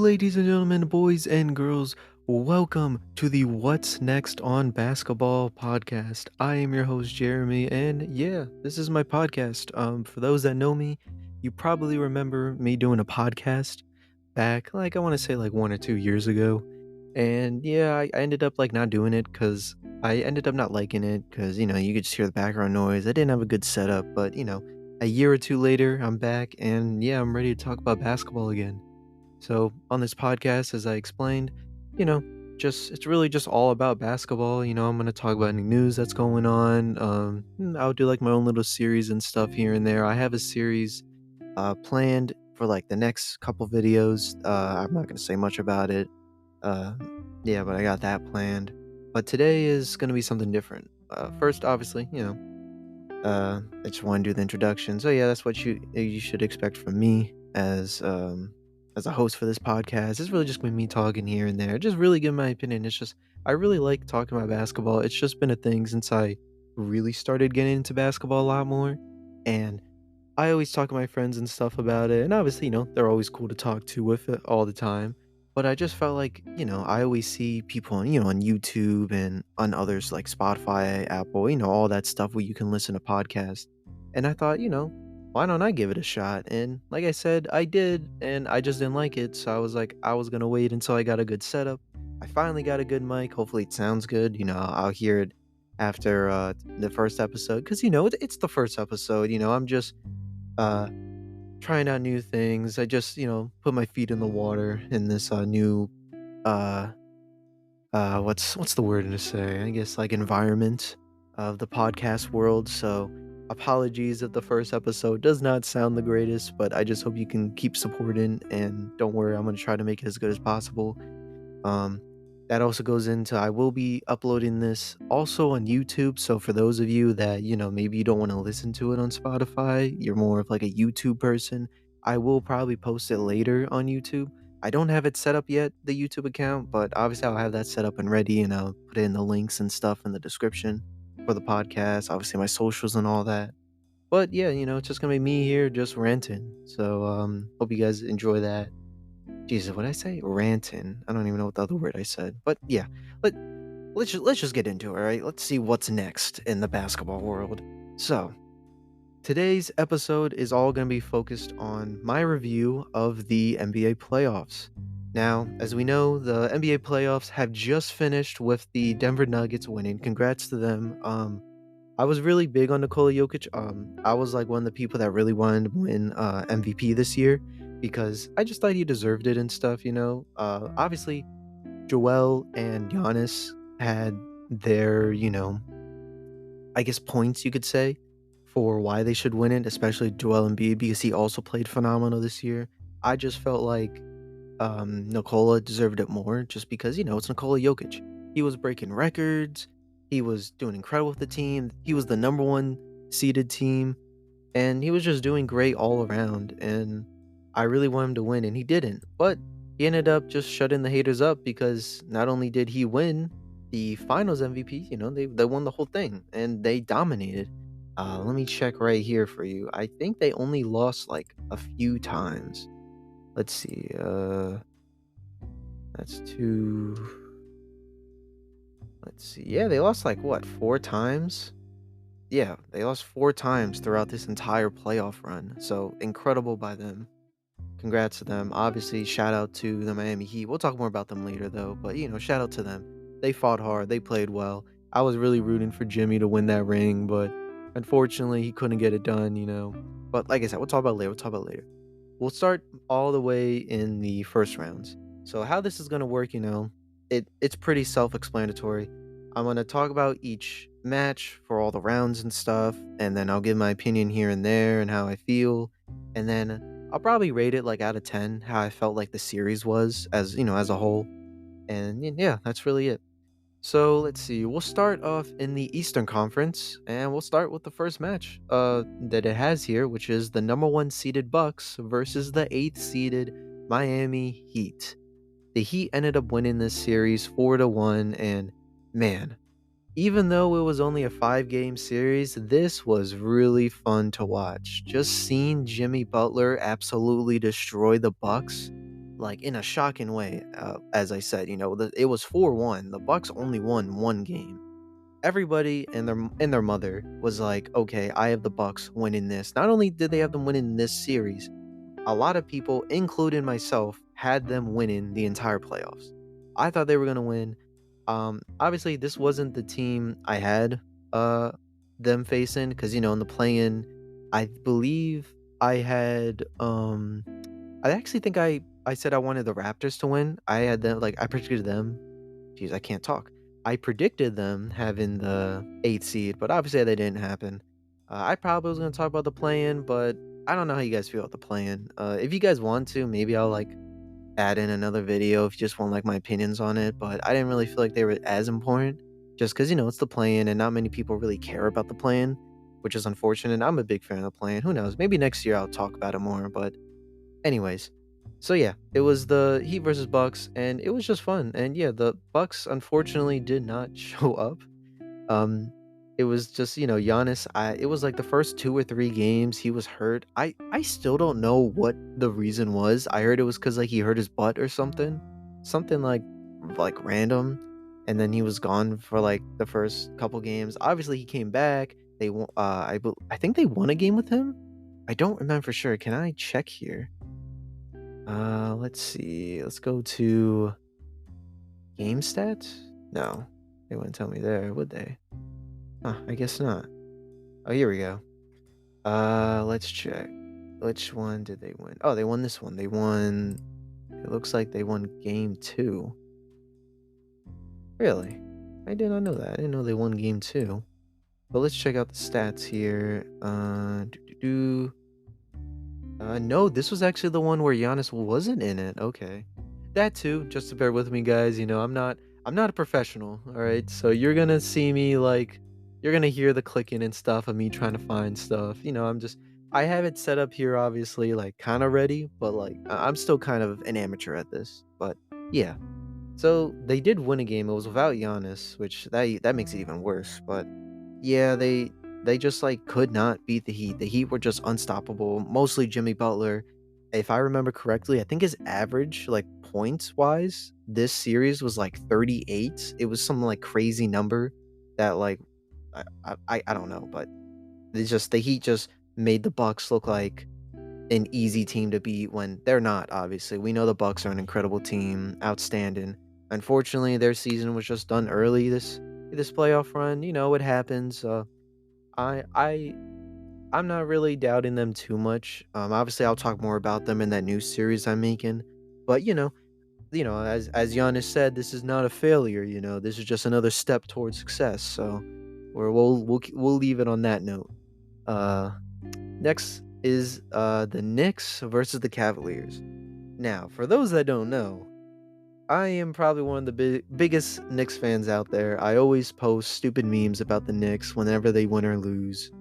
ladies and gentlemen, boys and girls, welcome to the What's Next on Basketball podcast. I am your host, Jeremy, and yeah, this is my podcast. For those that know me, you probably remember me doing a podcast back, I want to say 1 or 2 years ago. And yeah, I ended up not doing it because I ended up not liking it because, you could just hear the background noise. I didn't have a good setup, but, a year or two later, I'm back and yeah, I'm ready to talk about basketball again. So, on this podcast, as I explained, you know, it's really just all about basketball. I'm going to talk about any news that's going on. I'll do my own little series and stuff here and there. I have a series planned for the next couple videos. I'm not going to say much about it. Uh, yeah, but I got that planned. But today is going to be something different. First, obviously, I just want to do the introduction. So yeah, that's what you should expect from me as a host for this podcast. It's really just gonna be me talking here and there, just really giving my opinion. It's just I really like talking about basketball. It's just been a thing since I really started getting into basketball a lot more, and I always talk to my friends and stuff about it. And obviously, they're always cool to talk to with it all the time. But I just felt I always see people on YouTube and on others like Spotify, Apple, all that stuff where you can listen to podcasts. And I thought, why don't I give it a shot? And like I said, I did, and I just didn't like it. So I was like, I was gonna wait until I got a good setup. I finally got a good mic. Hopefully it sounds good. I'll hear it after the first episode. Cause it's the first episode, I'm just uh trying out new things. I just, put my feet in the water in this new uh what's the word to say? I guess environment of the podcast world. So apologies if the first episode does not sound the greatest, but I just hope you can keep supporting and don't worry, I'm gonna try to make it as good as possible. Um, that also goes into I will be uploading this also on YouTube. So for those of you that, maybe you don't want to listen to it on Spotify, you're more of a YouTube person, I will probably post it later on YouTube. I don't have it set up yet, the YouTube account, but obviously I'll have that set up and ready and I'll put in the links and stuff in the description for the podcast, obviously my socials and all that. But yeah, it's just gonna be me here just ranting. So hope you guys enjoy that. Jesus, what did I say? Ranting. I don't even know what the other word I said. But yeah, let let's just get into it, all right? Let's see what's next in the basketball world. So, today's episode is all going to be focused on my review of the NBA playoffs. Now, as we know, the NBA playoffs have just finished with the Denver Nuggets winning. Congrats to them. I was really big on Nikola Jokic. I was one of the people that really wanted to win MVP this year because I just thought he deserved it and stuff. Obviously, Joel and Giannis had their, I guess points you could say for why they should win it, especially Joel Embiid because he also played phenomenal this year. I just felt like Nikola deserved it more just because, it's Nikola Jokic. He was breaking records. He was doing incredible with the team. He was the number one seeded team. And he was just doing great all around. And I really wanted him to win, and he didn't. But he ended up just shutting the haters up because not only did he win the finals MVP, they won the whole thing and they dominated. Let me check right here for you. I think they only lost a few times. Let's see. That's two. Let's see. Yeah, they lost what, 4 times? Yeah, they lost 4 times throughout this entire playoff run. So incredible by them. Congrats to them. Obviously, shout out to the Miami Heat. We'll talk more about them later, though. But shout out to them. They fought hard. They played well. I was really rooting for Jimmy to win that ring, but unfortunately, he couldn't get it done. But like I said, we'll talk about it later. We'll talk about it later. We'll start all the way in the first rounds. So how this is gonna work, it's pretty self-explanatory. I'm gonna talk about each match for all the rounds and stuff, and then I'll give my opinion here and there and how I feel, and then I'll probably rate it out of 10, how I felt like the series was as a whole. And yeah, that's really it. So let's see. We'll start off in the Eastern Conference, and we'll start with the first match that it has here, which is the number one seeded Bucks versus the eighth seeded Miami Heat. The Heat ended up winning this series 4-1, and man, even though it was only a 5-game series, this was really fun to watch. Just seeing Jimmy Butler absolutely destroy the Bucks like in a shocking way. As I said, it was 4-1. The Bucks only won one game. Everybody and their mother was like, "Okay, I have the Bucks winning this." Not only did they have them winning this series, a lot of people, including myself, had them winning the entire playoffs. I thought they were gonna win. Obviously, this wasn't the team I had uh them facing because in the play-in, I believe I had I actually think I said I wanted the Raptors to win. I had them like I predicted them. Jeez, I can't talk. I predicted them having the 8th seed, but obviously that didn't happen. I probably was gonna talk about the play-in, but I don't know how you guys feel about the play-in. If you guys want to, maybe I'll like add in another video if you just want like my opinions on it. But I didn't really feel like they were as important, just because it's the play-in and not many people really care about the play-in, which is unfortunate. I'm a big fan of the play-in. Who knows? Maybe next year I'll talk about it more. But anyways, so yeah, it was the Heat versus Bucks, and it was just fun. And yeah, the Bucks unfortunately did not show up. Um, it was just Giannis. It was like the first 2 or 3 games he was hurt. I still don't know what the reason was. I heard it was because like he hurt his butt or something like random, and then he was gone for like the first couple games. Obviously, he came back. I think they won a game with him. I don't remember for sure. Can I check here? Let's see. Let's go to game stats. No, they wouldn't tell me there, would they? Huh, I guess not. Oh, here we go. Let's check. Which one did they win? Oh, they won this one. They won. It looks like they won game two. Really? I did not know that. I didn't know they won game two. But let's check out the stats here. No, this was actually the one where Giannis wasn't in it. Okay. That too, just to bear with me, guys. I'm not a professional, all right? So you're gonna see me like you're gonna hear the clicking and stuff of me trying to find stuff. I have it set up here obviously, like kind of ready, but like I'm still kind of an amateur at this. But yeah. So they did win a game. It was without Giannis, which that makes it even worse. But yeah, they just like could not beat the Heat. The Heat were just unstoppable. Mostly Jimmy Butler. If I remember correctly, I think his average like points wise this series was like 38. It was some like crazy number that like I don't know, but the Heat just made the Bucks look like an easy team to beat when they're not. Obviously, we know the Bucks are an incredible team, outstanding. Unfortunately, their season was just done early this playoff run. It happens. I I I'm not really doubting them too much. Obviously, I'll talk more about them in that new series I'm making. But as Giannis said, this is not a failure. This is just another step towards success. So, we'll leave it on that note. Uh, Next is the Knicks versus the Cavaliers. Now, for those that don't know, I am probably one of the biggest Knicks fans out there. I always post stupid memes about the Knicks whenever they win or lose.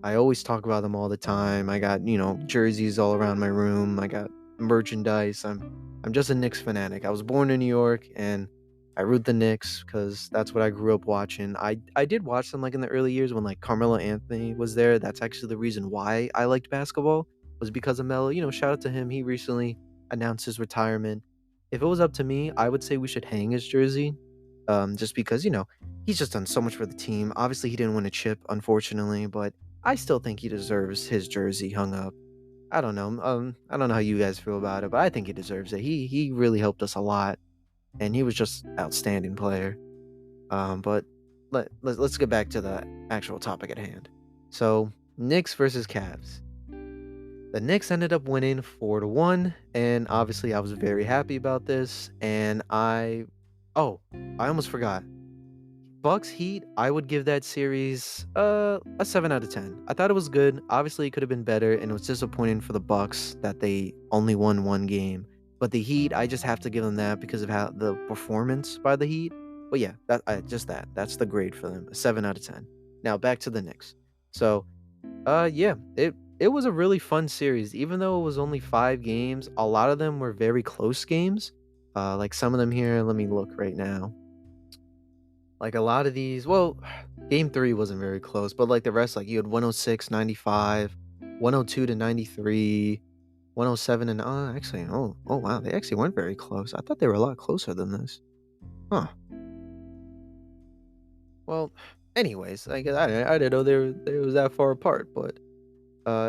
I always talk about them all the time. I got, jerseys all around my room. I got merchandise. I'm just a Knicks fanatic. I was born in New York and I root the Knicks because that's what I grew up watching. I did watch them like in the early years when like Carmelo Anthony was there. That's actually the reason why I liked basketball was because of Melo. Shout out to him. He recently announced his retirement. If it was up to me, I would say we should hang his jersey. Just because, he's just done so much for the team. Obviously, he didn't win a chip, unfortunately, but I still think he deserves his jersey hung up. I don't know. I don't know how you guys feel about it, but I think he deserves it. He really helped us a lot, and he was just outstanding player. But let's get back to the actual topic at hand. So Knicks versus Cavs. The Knicks ended up winning 4-1, and obviously I was very happy about this. And oh, I almost forgot. Bucks Heat, I would give that series a 7 out of 10. I thought it was good. Obviously, it could have been better, and it was disappointing for the Bucks that they only won one game. But the Heat, I just have to give them that because of how the performance by the Heat. But yeah, just that. That's the grade for them, a 7 out of 10. Now back to the Knicks. So, yeah, it was a really fun series. Even though it was only 5 games, a lot of them were very close games. Like some of them here. Let me look right now. Like a lot of these, well, game 3 wasn't very close, but like the rest, like you had 106-95, 102-93. 107 and actually, oh wow, they actually weren't very close. I thought they were a lot closer than this. Huh. Well, anyways, I guess I didn't know they was that far apart, but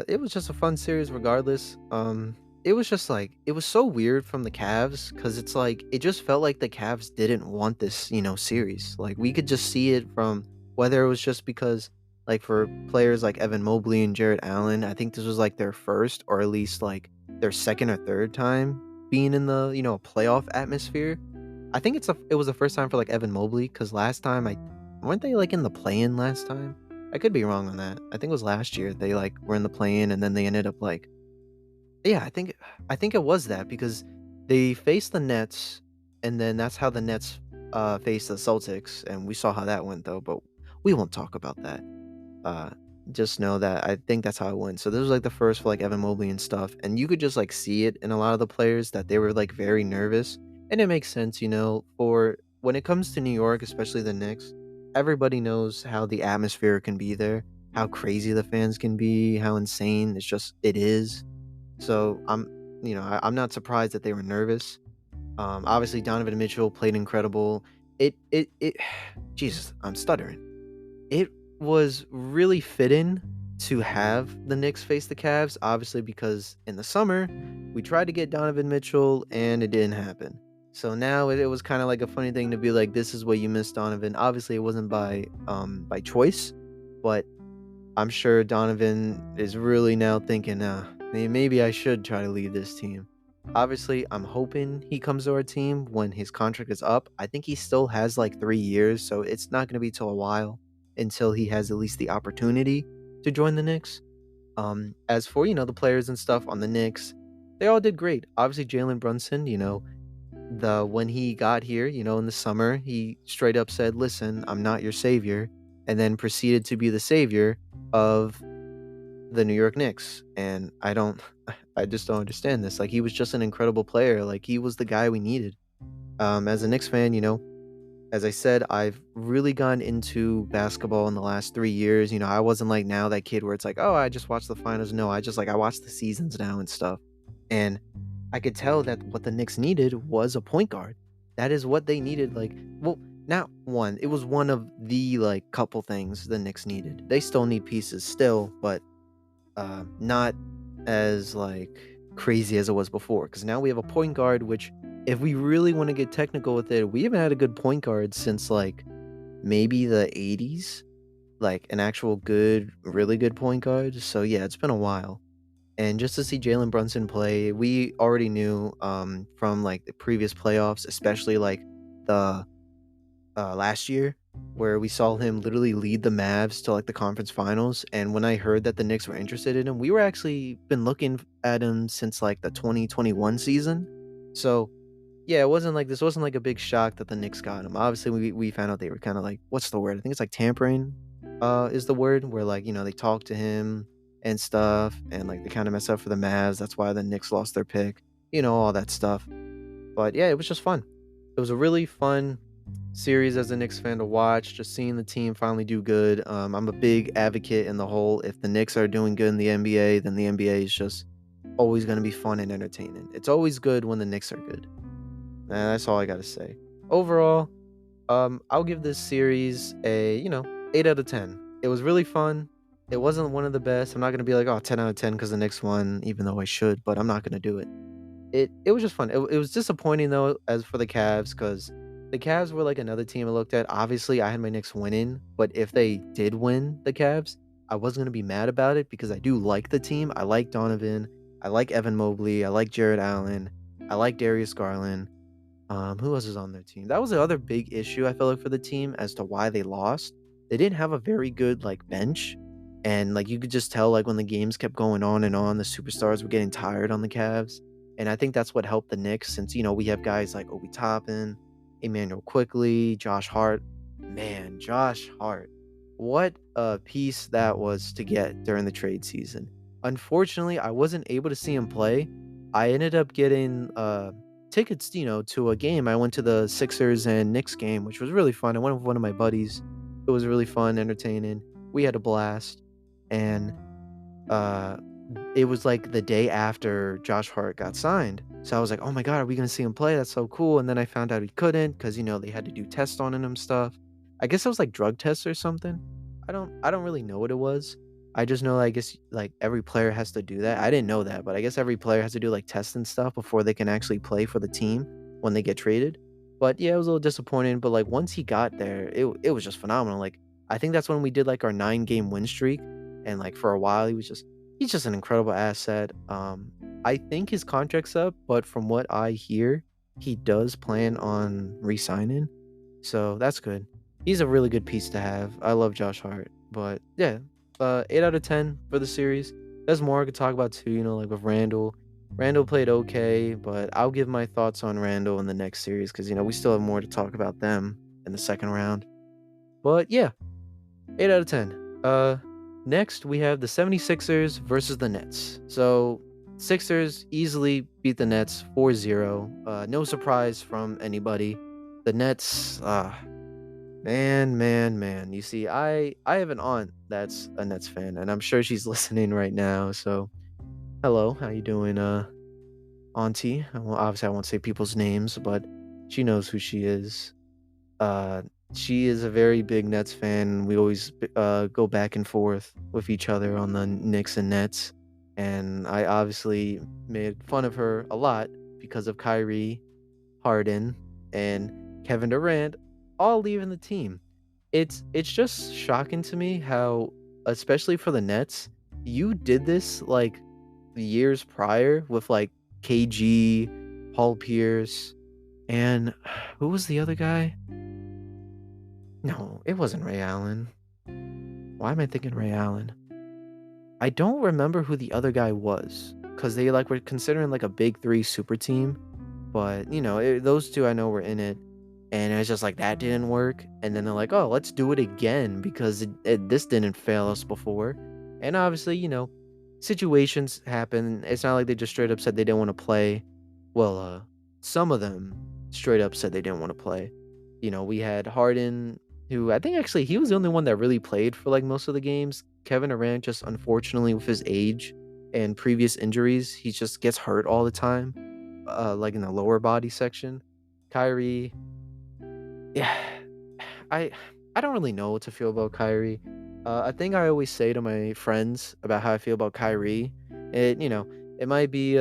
it was just a fun series regardless. It was just like it was so weird from the Cavs because it's like it just felt like the Cavs didn't want this, series. Like we could just see it from whether it was just because like for players like Evan Mobley and Jarrett Allen, I think this was like their first or at least like their second or third time being in the, playoff atmosphere. I think it was the first time for like Evan Mobley because last time I weren't they like in the play-in last time? I could be wrong on that. I think it was last year they like were in the play-in and then they ended up like yeah, I think it was that because they faced the Nets and then that's how the Nets faced the Celtics and we saw how that went though, but we won't talk about that. Uh just know that I think that's how it went. So this was like the first for like Evan Mobley and stuff and you could just like see it in a lot of the players that they were like very nervous and it makes sense, for when it comes to New York, especially the Knicks, everybody knows how the atmosphere can be there, how crazy the fans can be, how insane it is. So I'm not surprised that they were nervous. Obviously Donovan Mitchell played incredible. It Jesus, I'm stuttering. It was really fitting to have the Knicks face the Cavs, obviously because in the summer we tried to get Donovan Mitchell and it didn't happen. So now it was kind of like a funny thing to be like, this is what you missed, Donovan. Obviously, it wasn't by choice, but I'm sure Donovan is really now thinking, maybe I should try to leave this team. Obviously, I'm hoping he comes to our team when his contract is up. I think he still has like 3 years, so it's not going to be till a while until he has at least the opportunity to join the Knicks. As for the players and stuff on the Knicks, they all did great. Obviously, Jalen Brunson, the when he got here, in the summer, he straight up said, "Listen, I'm not your savior," and then proceeded to be the savior of the New York Knicks. And I don't I just don't understand this. Like he was just an incredible player. Like he was the guy we needed. As a Knicks fan, as I said, I've really gone into basketball in the last 3 years. I wasn't like now that kid where it's like, oh, I just watched the finals. No, I watch the seasons now and stuff. And I could tell that what the Knicks needed was a point guard. That is what they needed. Like, well, not one. It was one of the like couple things the Knicks needed. They still need pieces still, but not as like crazy as it was before. Because now we have a point guard, which if we really want to get technical with it, we haven't had a good point guard since like maybe the 80s, like an actual good, really good point guard. So yeah, it's been a while. And just to see Jalen Brunson play, we already knew from like the previous playoffs, especially like the last year, where we saw him literally lead the Mavs to like the conference finals. And when I heard that the Knicks were interested in him, we were actually been looking at him since like the 2021 season. So yeah, it wasn't like this wasn't like a big shock that the Knicks got him. Obviously, we found out they were kind of like what's the word? I think it's like tampering, is the word where like they talked to him and stuff, and like they kind of messed up for the Mavs. That's why the Knicks lost their pick, all that stuff. But yeah, it was just fun. It was a really fun series as a Knicks fan to watch. Just seeing the team finally do good. I'm a big advocate in the whole. If the Knicks are doing good in the NBA, then the NBA is just always going to be fun and entertaining. It's always good when the Knicks are good. And that's all I gotta say. Overall, I'll give this series a 8 out of 10. It was really fun. It wasn't one of the best. I'm not gonna be like 10 out of 10 because the Knicks won, even though I should. But I'm not gonna do it. It was just fun. It was disappointing though, as for the Cavs, because the Cavs were like another team I looked at. Obviously, I had my Knicks winning, but if they did win the Cavs, I wasn't gonna be mad about it because I do like the team. I like Donovan. I like Evan Mobley. I like Jarrett Allen. I like Darius Garland. Who else is on their team? That was the other big issue I feel like for the team as to why they lost. They didn't have a very good like bench, and like you could just tell like when the games kept going on, the superstars were getting tired on the Cavs, and I think that's what helped the Knicks since we have guys like Obi Toppin, Emmanuel Quickly, Josh Hart. Man, Josh Hart, what a piece that was to get during the trade season. Unfortunately, I wasn't able to see him play. I ended up getting tickets, to a game. I went to the Sixers and Knicks game, which was really fun. I went with one of my buddies. It was really fun, entertaining. We had a blast. And uh it was like the day after Josh Hart got signed. So I was like, "Oh my god, are we gonna see him play? That's so cool." And then I found out he couldn't because they had to do tests on him and stuff. I guess it was like drug tests or something. I don't really know what it was. I just know I guess like every player has to do that. I didn't know that, but I guess every player has to do like tests and stuff before they can actually play for the team when they get traded. But yeah, it was a little disappointing. But like once he got there, it was just phenomenal. Like I think that's when we did like our 9 game win streak, and like for a while he's just an incredible asset. I think his contract's up, but from what I hear, he does plan on re-signing, so that's good. He's a really good piece to have. I love Josh Hart, but yeah, 8 out of 10 for the series. There's more I could talk about too. Like with Randall. Randall played okay, but I'll give my thoughts on Randall in the next series because we still have more to talk about them in the second round. But yeah, 8 out of 10. Next we have the 76ers versus the Nets. So Sixers easily beat the Nets 4-0. No surprise from anybody. The Nets, man, man, man. You see, I have an aunt that's a Nets fan, and I'm sure she's listening right now. So hello, how you doing, auntie? Obviously I won't say people's names, but she knows who she is. Uh, she is a very big Nets fan. We always go back and forth with each other on the Knicks and Nets, and I obviously made fun of her a lot because of Kyrie, Harden, and Kevin Durant all leaving the team. It's just shocking to me how, especially for the Nets, you did this like years prior with like KG, Paul Pierce, and who was the other guy? No, it wasn't Ray Allen. Why am I thinking Ray Allen? I don't remember who the other guy was because they like were considering like a big three super team, but those two I know were in it, and it was just like that didn't work, and then they're like, oh, let's do it again because this didn't fail us before, and obviously situations happen. It's not like they just straight up said they didn't want to play. Well, some of them straight up said they didn't want to play. We had Harden, who I think actually he was the only one that really played for like most of the games. Kevin Durant, just unfortunately with his age and previous injuries, he just gets hurt all the time, like in the lower body section. Kyrie, yeah, I I don't really know what to feel about Kyrie. I think I always say to my friends about how I feel about Kyrie. It might be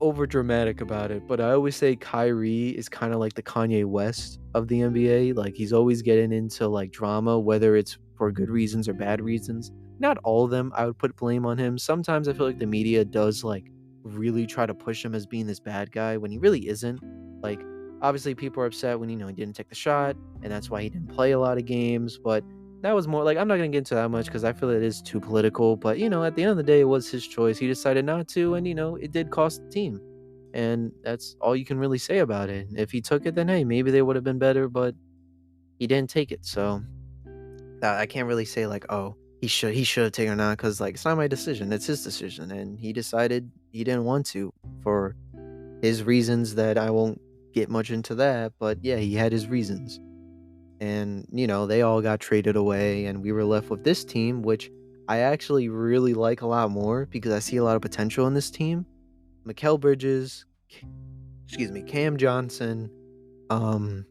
over dramatic about it, but I always say Kyrie is kind of like the Kanye West of the NBA. Like he's always getting into like drama, whether it's for good reasons or bad reasons. Not all of them I would put blame on him. Sometimes I feel like the media does like really try to push him as being this bad guy when he really isn't. Like obviously people are upset when he didn't take the shot and that's why he didn't play a lot of games, but that was more like I'm not gonna get into that much because I feel it is too political. But at the end of the day, it was his choice. He decided not to, and it did cost the team. And that's all you can really say about it. If he took it, then hey, maybe they would have been better, but he didn't take it. So I can't really say like, oh, he should have taken it on because like it's not my decision. It's his decision, and he decided he didn't want to for his reasons that I won't get much into that. But yeah, he had his reasons. And they all got traded away and we were left with this team, which I actually really like a lot more because I see a lot of potential in this team. Mikal Bridges, excuse me, Cam Johnson, um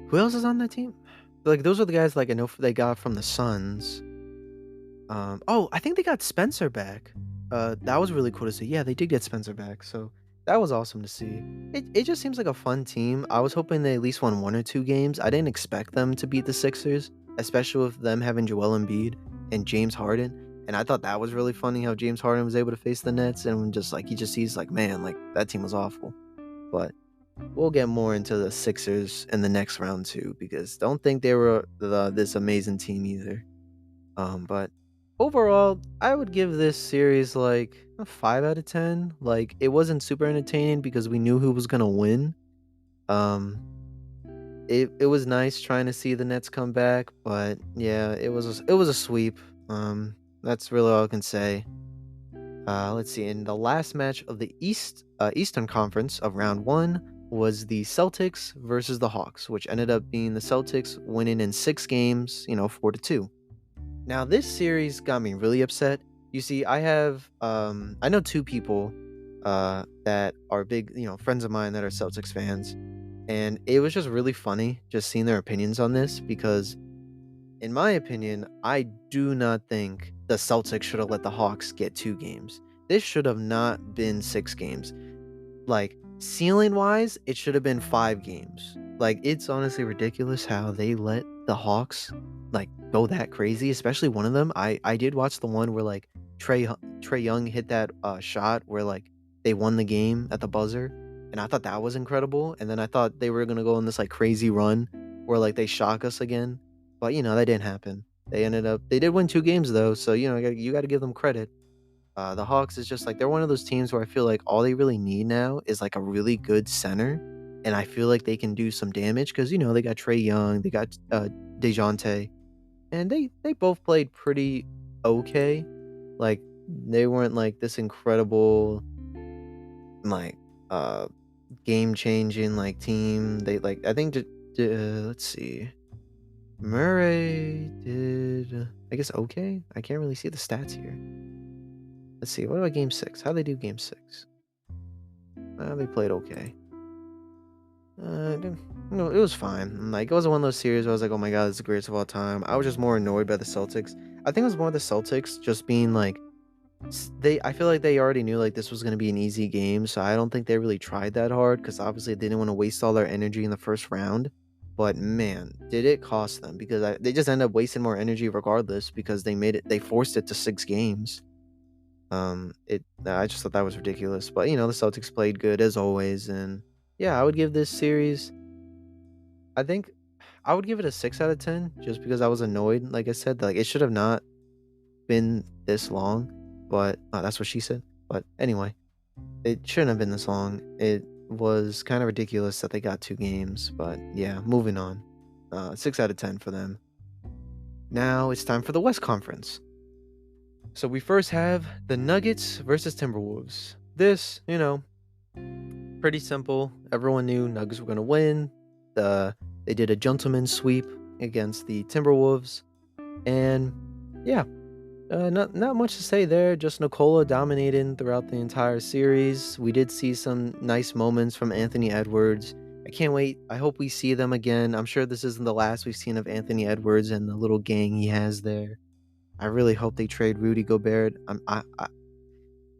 who else is on that team? Like those are the guys like I know they got from the Suns. Oh, I think they got Spencer back. That was really cool to see. Yeah, they did get Spencer back. So that was awesome to see. It just seems like a fun team. I was hoping they at least won 1 or 2 games. I didn't expect them to beat the Sixers, especially with them having Joel Embiid and James Harden. And I thought that was really funny how James Harden was able to face the Nets and just like he just sees like, man, like that team was awful. But we'll get more into the Sixers in the next round too, because don't think they were this amazing team either. But overall, I would give this series like a 5 out of 10. Like it wasn't super entertaining because we knew who was gonna win. Um, it was nice trying to see the Nets come back, but yeah, it was a sweep. That's really all I can say. Let's see. In the last match of the Eastern Conference of Round One was the Celtics versus the Hawks, which ended up being the Celtics winning in 6 games, 4-2. Now this series got me really upset. You see, I know two people that are big, friends of mine that are Celtics fans, and it was just really funny just seeing their opinions on this because in my opinion, I do not think the Celtics should have let the Hawks get 2 games. This should have not been 6 games. Like, ceiling wise, it should have been 5 games. Like, it's honestly ridiculous how they let the Hawks like go that crazy, especially one of them. I did watch the one where like Trey Young hit that shot where like they won the game at the buzzer, and I thought that was incredible. And then I thought they were gonna go on this like crazy run where like they shock us again, but that didn't happen. They did win 2 games though, so you got to give them credit. The Hawks is just like they're one of those teams where I feel like all they really need now is like a really good center, and I feel like they can do some damage because they got Trey Young, they got Dejounte, and they both played pretty okay. Like they weren't like this incredible like uh game changing like team. They like I think let's see. Murray did I guess okay. I can't really see the stats here. Let's see. What about game 6? How they do game 6? They played okay. No, it was fine. Like it wasn't one of those series where I was like, "Oh my god, this is the greatest of all time." I was just more annoyed by the Celtics. I think it was more the Celtics just being like they. I feel like they already knew like this was gonna be an easy game, so I don't think they really tried that hard because obviously they didn't want to waste all their energy in the first round. But man, did it cost them because they just ended up wasting more energy regardless because they forced it to 6 games. It I just thought that was ridiculous, but the Celtics played good as always, and yeah, I would give this series. I think I would give it a 6 out of 10, just because I was annoyed. Like I said, like it should have not been this long, but that's what she said. But anyway, it shouldn't have been this long. It was kind of ridiculous that they got 2 games, but yeah, moving on. 6 out of 10 for them. Now it's time for the West Conference. So we first have the Nuggets versus Timberwolves. This, pretty simple. Everyone knew Nuggets were going to win. They did a gentleman's sweep against the Timberwolves, and yeah, not much to say there. Just Nikola dominating throughout the entire series. We did see some nice moments from Anthony Edwards. I can't wait. I hope we see them again. I'm sure this isn't the last we've seen of Anthony Edwards and the little gang he has there. I really hope they trade Rudy Gobert.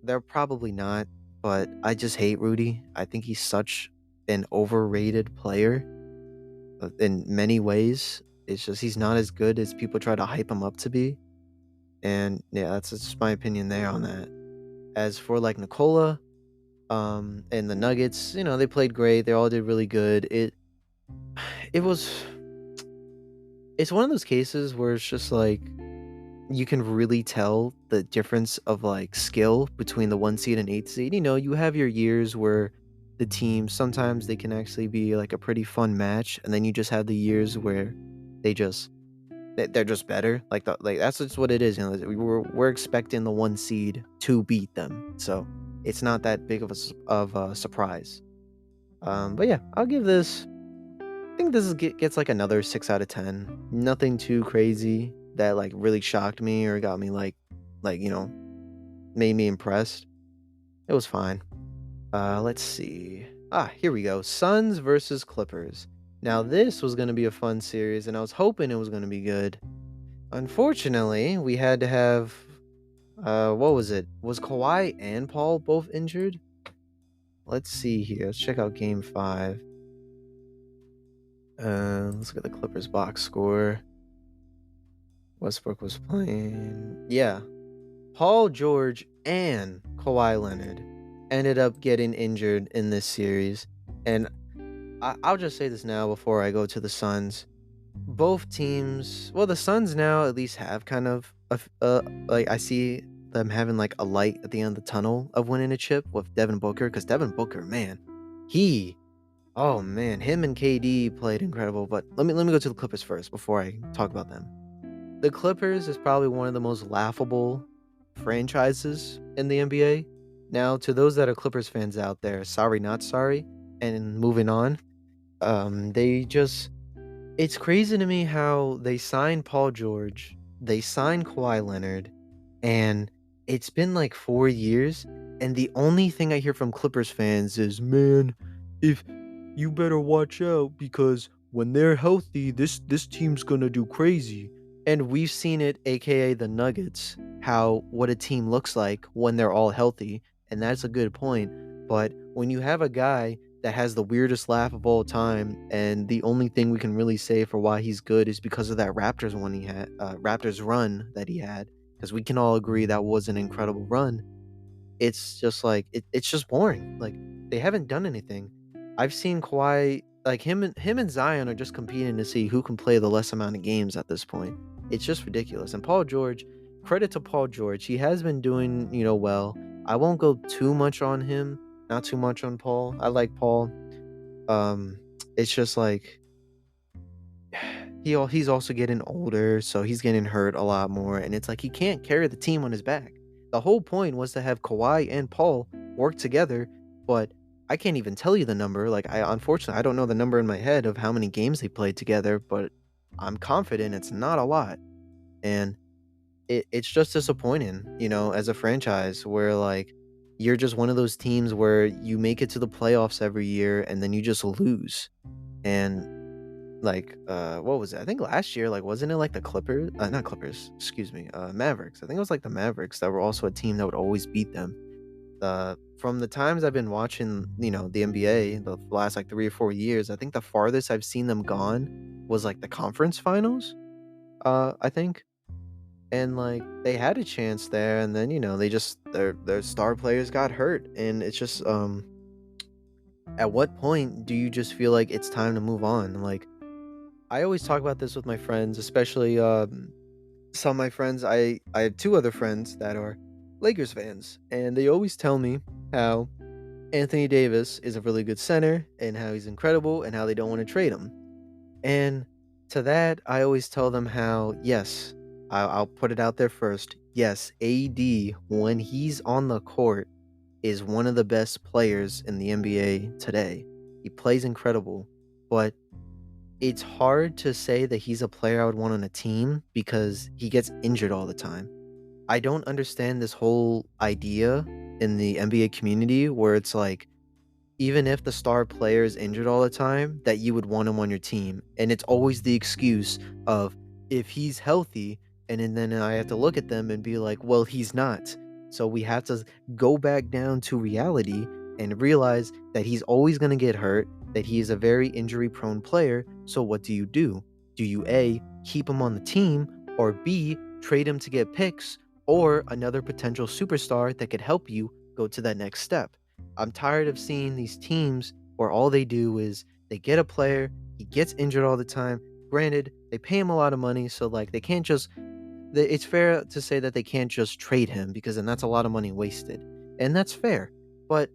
They're probably not, but I just hate Rudy. I think he's such an overrated player in many ways. It's just he's not as good as people try to hype him up to be. And yeah, that's just my opinion there on that. As for like Nikola, and the Nuggets, they played great. They all did really good. It was it's one of those cases where it's just like you can really tell the difference of like skill between the 1 seed and 8 seed. You have your years where the teams sometimes they can actually be like a pretty fun match, and then you just have the years where they just they're just better. Like that's just what it is. We're expecting the 1 seed to beat them, so it's not that big of a surprise. But yeah, I'll give this. I think gets like another 6 out of 10. Nothing too crazy that like really shocked me or got me like made me impressed. It was fine. Let's see. Here we go. Suns versus Clippers. Now this was going to be a fun series, and I was hoping it was going to be good. Unfortunately, we had to have what was it? Was Kawhi and Paul both injured? Let's see here. Let's check out game 5. Let's look at the Clippers box score. Westbrook was playing. Yeah. Paul George and Kawhi Leonard ended up getting injured in this series. And I'll just say this now before I go to the Suns. Both teams, well, the Suns now at least have kind of like I see them having like a light at the end of the tunnel of winning a chip with Devin Booker, because Devin Booker, man, he, oh man, him and KD played incredible. But let me go to the Clippers first before I talk about them. The Clippers is probably one of the most laughable franchises in the NBA. Now, to those that are Clippers fans out there, sorry, not sorry. And moving on, they just, it's crazy to me how they signed Paul George. they signed Kawhi Leonard, and it's been like 4 years, and the only thing I hear from Clippers fans is, "Man, if you better watch out because when they're healthy, this team's gonna do crazy." And we've seen it, aka the Nuggets, how what a team looks like when they're all healthy, and that's a good point. But when you have a guy that has the weirdest laugh of all time, and the only thing we can really say for why he's good is because of that Raptors run that he had, because we can all agree that was an incredible run. It's just like it's just boring. Like they haven't done anything. I've seen Kawhi, like him and Zion are just competing to see who can play the less amount of games at this point. It's just ridiculous. And Paul George, credit to Paul George, he has been doing well. I won't go too much on him, not too much on Paul. I like Paul. Um, it's just like he's also getting older, so he's getting hurt a lot more, and it's like he can't carry the team on his back. The whole point was to have Kawhi and Paul work together, but I can't even tell you the number. Like unfortunately I don't know the number in my head of how many games they played together, but I'm confident it's not a lot. And it's just disappointing, as a franchise where like you're just one of those teams where you make it to the playoffs every year and then you just lose. And like, what was it? I think last year, like, wasn't it like the Clippers? Not Clippers, excuse me, Mavericks. I think it was like the Mavericks that were also a team that would always beat them. From the times I've been watching, the NBA, the last like 3 or 4 years, I think the farthest I've seen them gone was like the conference finals. I think, and like they had a chance there, and then they just their star players got hurt, and it's just at what point do you just feel like it's time to move on? Like I always talk about this with my friends, especially some of my friends. I have two other friends that are Lakers fans, and they always tell me how Anthony Davis is a really good center and how he's incredible and how they don't want to trade him. And to that, I always tell them how, yes, I'll put it out there first. Yes, AD, when he's on the court, is one of the best players in the NBA today. He plays incredible, but it's hard to say that he's a player I would want on a team because he gets injured all the time. I don't understand this whole idea in the NBA community where it's like, even if the star player is injured all the time, that you would want him on your team. And it's always the excuse of if he's healthy, and then I have to look at them and be like, well, he's not. So we have to go back down to reality and realize that he's always going to get hurt, that he is a very injury prone player. So what do? Do you A, keep him on the team, or B, trade him to get picks or another potential superstar that could help you go to that next step? I'm tired of seeing these teams where all they do is they get a player, he gets injured all the time. Granted, they pay him a lot of money, so like they can't just it's fair to say that they can't just trade him because then that's a lot of money wasted. And that's fair. But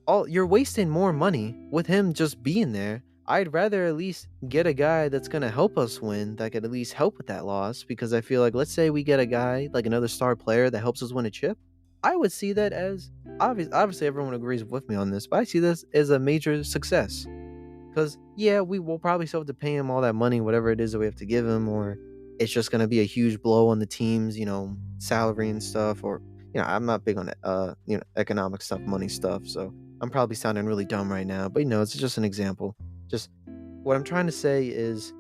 all you're wasting more money with him just being there. I'd rather at least get a guy that's going to help us win, that could at least help with that loss, because I feel like let's say we get a guy like another star player that helps us win a chip. I would see that as obviously everyone agrees with me on this, but I see this as a major success. Because yeah, we will probably still have to pay him all that money, whatever it is that we have to give him, or it's just going to be a huge blow on the team's salary and stuff. Or I'm not big on economic stuff, money stuff, so I'm probably sounding really dumb right now, but it's just an example. Just what I'm trying to say is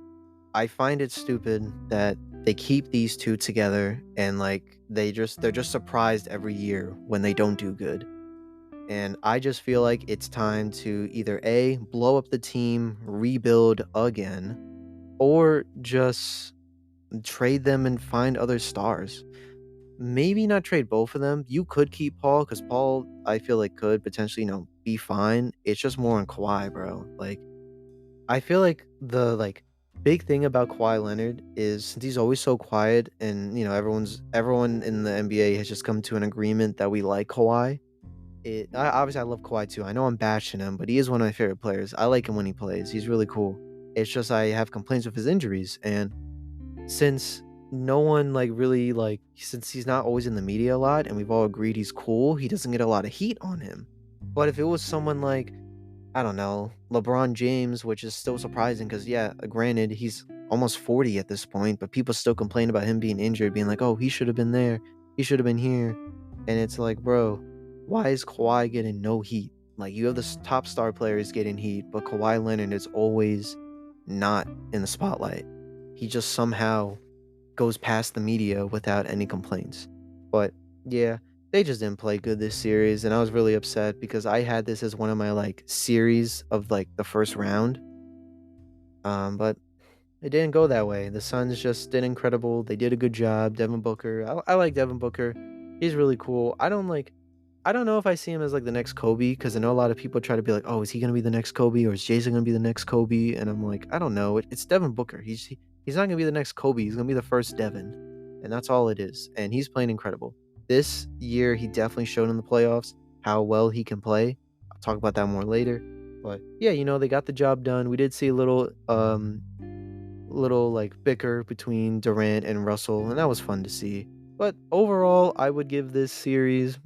I find it stupid that they keep these two together, and like they're just surprised every year when they don't do good. And I just feel like it's time to either A, blow up the team, rebuild again, or just trade them and find other stars. Maybe not trade both of them. You could keep Paul, because Paul, I feel like, could potentially, be fine. It's just more on Kawhi, bro. Like, I feel like the big thing about Kawhi Leonard is since he's always so quiet, and everyone in the NBA has just come to an agreement that we like Kawhi. Obviously I love Kawhi too. I know I'm bashing him, but he is one of my favorite players. I like him when he plays. He's really cool. It's just I have complaints with his injuries, and since no one since he's not always in the media a lot, and we've all agreed he's cool, he doesn't get a lot of heat on him. But if it was someone like, I don't know, LeBron James, which is still surprising because, yeah, granted, he's almost 40 at this point, but people still complain about him being injured, being like, "Oh, he should have been there. He should have been here." And it's like, bro, why is Kawhi getting no heat? Like, you have the top star players getting heat, but Kawhi Leonard is always not in the spotlight. He just somehow goes past the media without any complaints. But yeah, they just didn't play good this series, and I was really upset because I had this as one of my like series of like the first round. But it didn't go that way. The Suns just did incredible. They did a good job. Devin Booker, I like Devin Booker. He's really cool. I don't know if I see him as like the next Kobe because I know a lot of people try to be like, oh, is he gonna be the next Kobe or is Jason gonna be the next Kobe? And I'm like, I don't know. It's Devin Booker. He's not gonna be the next Kobe. He's gonna be the first Devin, and that's all it is. And he's playing incredible. This year, he definitely showed in the playoffs how well he can play. I'll talk about that more later. But yeah, they got the job done. We did see a little like bicker between Durant and Russell, and that was fun to see. But overall, I would give this series,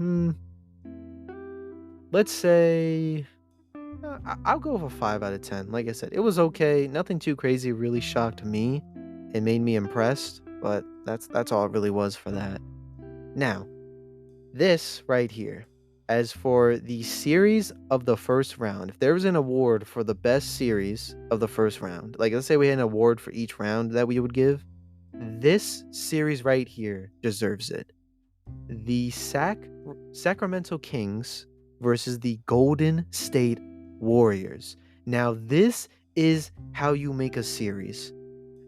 let's say, I'll go for 5 out of 10. Like I said, it was okay. Nothing too crazy really shocked me. It made me impressed, but that's all it really was for that. Now, this right here, as for the series of the first round, if there was an award for the best series of the first round, like let's say we had an award for each round that we would give, this series right here deserves it. The Sacramento Kings versus the Golden State Warriors. Now, this is how you make a series.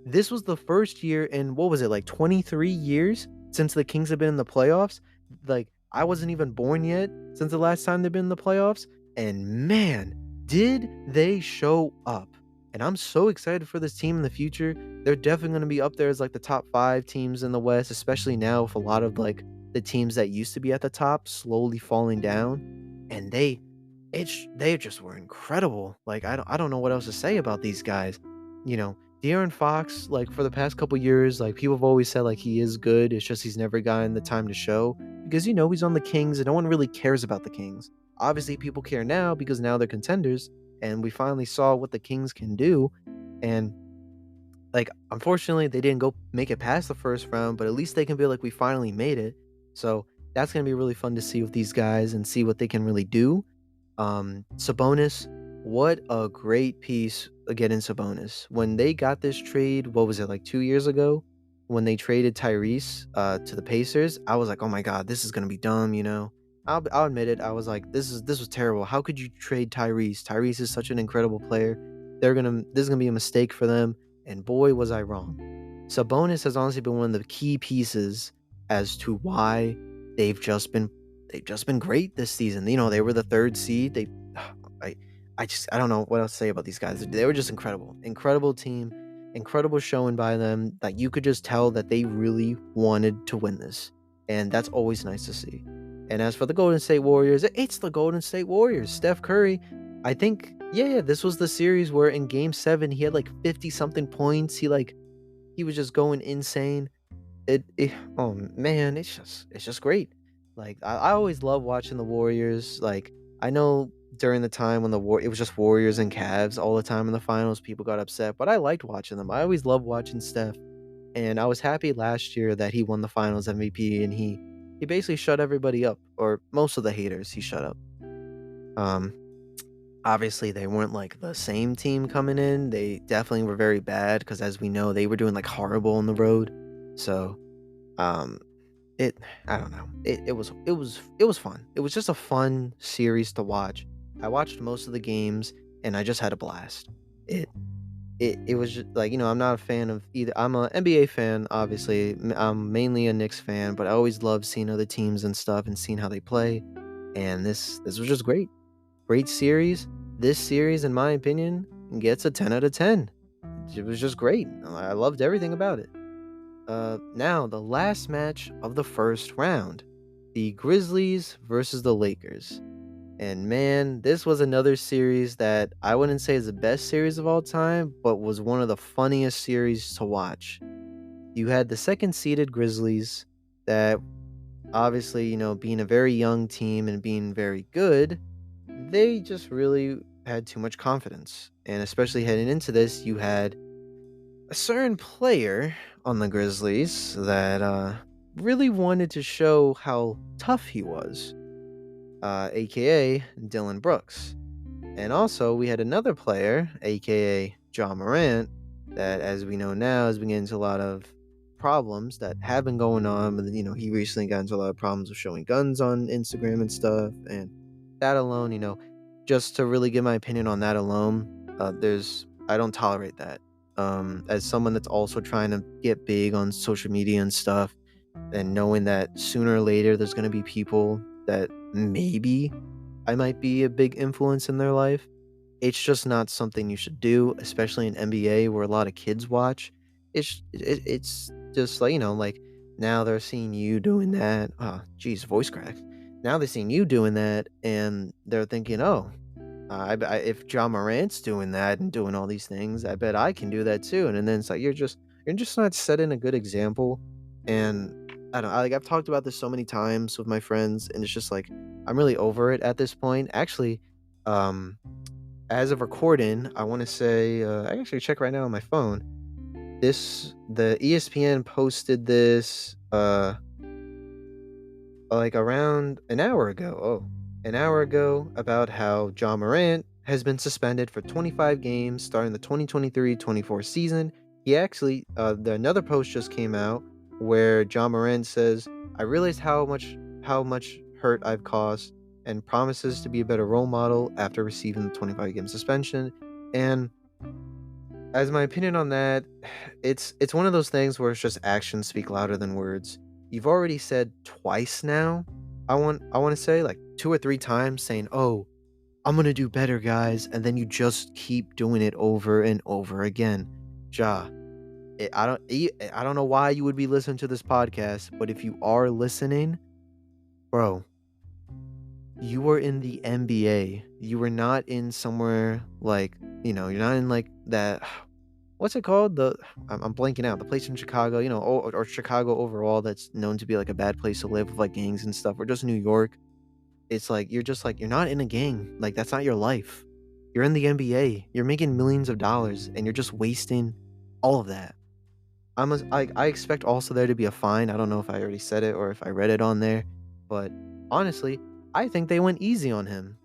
This was the first year in, what was it, like 23 years since the Kings have been in the playoffs? Like, I wasn't even born yet since the last time they've been in the playoffs. And man, did they show up. And I'm so excited for this team in the future. They're definitely going to be up there as like the top 5 teams in the West, especially now with a lot of like the teams that used to be at the top slowly falling down. And they just were incredible. Like, I don't know what else to say about these guys. You know, De'Aaron Fox, like for the past couple years, like people have always said like he is good. It's just he's never gotten the time to show because he's on the Kings and no one really cares about the Kings. Obviously, people care now because now they're contenders, and we finally saw what the Kings can do. And like, unfortunately, they didn't go make it past the first round, but at least they can be like, we finally made it. So that's gonna be really fun to see with these guys and see what they can really do. Sabonis, what a great piece again in Sabonis. When they got this trade, what was it, like 2 years ago? When they traded Tyrese to the Pacers, I was like, oh my god, this is gonna be dumb. I'll admit it. I was like, this was terrible. How could you trade Tyrese? Tyrese is such an incredible player. This is gonna be a mistake for them, and boy was I wrong. Sabonis has honestly been one of the key pieces as to why they've just been great this season. They were the 3rd seed. I I don't know what else to say about these guys. They were just incredible. Incredible team, incredible showing by them. Like, you could just tell that they really wanted to win this. And that's always nice to see. And as for the Golden State Warriors, it's the Golden State Warriors. Steph Curry, I think, yeah, this was the series where in game 7 he had like 50 something points. He was just going insane. Oh man, it's just great. Like, I always love watching the Warriors. Like, I know during the time when it was just Warriors and Cavs all the time in the finals, people got upset, but I liked watching them. I always loved watching Steph, and I was happy last year that he won the Finals MVP, and he basically shut everybody up, or most of the haters. He shut up. Um, Obviously they weren't like the same team coming in. They definitely were very bad because, as we know, they were doing like horrible on the road. So, um, it I don't know. It was fun. It was just a fun series to watch. I watched most of the games and I just had a blast. It it was just like, I'm not a fan of either. I'm a NBA fan, obviously. I'm mainly a Knicks fan, but I always love seeing other teams and stuff and seeing how they play. And this was just great. Great series. This series, in my opinion, gets a 10 out of 10. It was just great. I loved everything about it. Now, the last match of the first round, the Grizzlies versus the Lakers. And man, this was another series that I wouldn't say is the best series of all time, but was one of the funniest series to watch. You had the second seeded Grizzlies that, obviously, being a very young team and being very good, they just really had too much confidence. And especially heading into this, you had a certain player on the Grizzlies that really wanted to show how tough he was, aka Dylan Brooks. And also, we had another player, aka John Morant, that, as we know now, has been getting into a lot of problems that have been going on. But he recently got into a lot of problems with showing guns on Instagram and stuff. And that alone, just to really give my opinion on that alone, I don't tolerate that. As someone that's also trying to get big on social media and stuff, and knowing that sooner or later there's gonna be people that maybe I might be a big influence in their life. It's just not something you should do, especially in NBA where a lot of kids watch. It's just like, like now they're seeing you doing that. Oh, geez, voice crack. Now they're seeing you doing that and they're thinking, oh, if John Morant's doing that and doing all these things, I bet I can do that too. And then it's like you're just not setting a good example. And I don't like I've talked about this so many times with my friends, and it's just like I'm really over it at this point. Actually, um, as of recording, I want to say I actually check right now on my phone. The ESPN posted this like around an hour ago. Oh, an hour ago about how John Morant has been suspended for 25 games starting the 2023-24 season. He actually, another post just came out where John Morant says, "I realize how much hurt I've caused, and promises to be a better role model after receiving the 25 game suspension." And as my opinion on that, it's one of those things where it's just actions speak louder than words. You've already said twice now. I want to say like two or three times saying, "Oh, I'm going to do better, guys," and then you just keep doing it over and over again. Ja, I don't know why you would be listening to this podcast, but if you are listening, bro, you were in the NBA. You were not in somewhere like, you're not in like that. What's it called? I'm blanking out. The place in Chicago, or Chicago overall, that's known to be like a bad place to live with like gangs and stuff. Or just New York. It's like you're not in a gang. Like that's not your life. You're in the NBA. You're making millions of dollars, and you're just wasting all of that. I expect also there to be a fine. I don't know if I already said it or if I read it on there, but honestly, I think they went easy on him.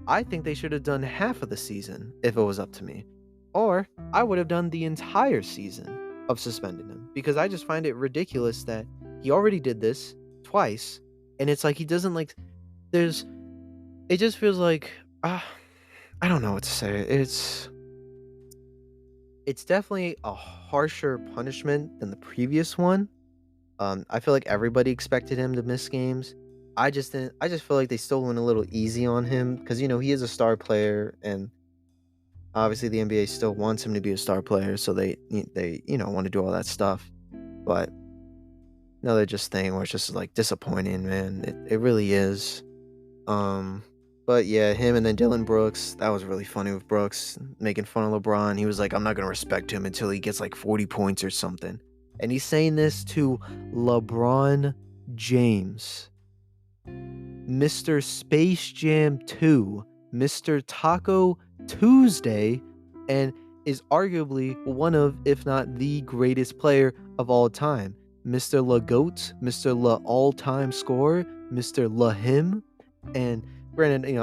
I think they should have done half of the season if it was up to me. Or I would have done the entire season of suspending him because I just find it ridiculous that he already did this twice and it's like he doesn't like there's it just feels like I don't know what to say. It's definitely a harsher punishment than the previous one. I feel like everybody expected him to miss games. I just didn't. I just feel like they still went a little easy on him because he is a star player, and obviously the NBA still wants him to be a star player, so they want to do all that stuff. But another just thing where it's just like disappointing, man. It really is. Um, but yeah, him and then Dylan Brooks, that was really funny with Brooks making fun of LeBron. He was like, "I'm not gonna respect him until he gets like 40 points or something." And he's saying this to LeBron James, Mr. Space Jam 2, Mr. Taco Tuesday, and is arguably one of, if not the greatest player of all time. Mr. La Goat, Mr. La All Time Scorer, Mr. La Him, and granted,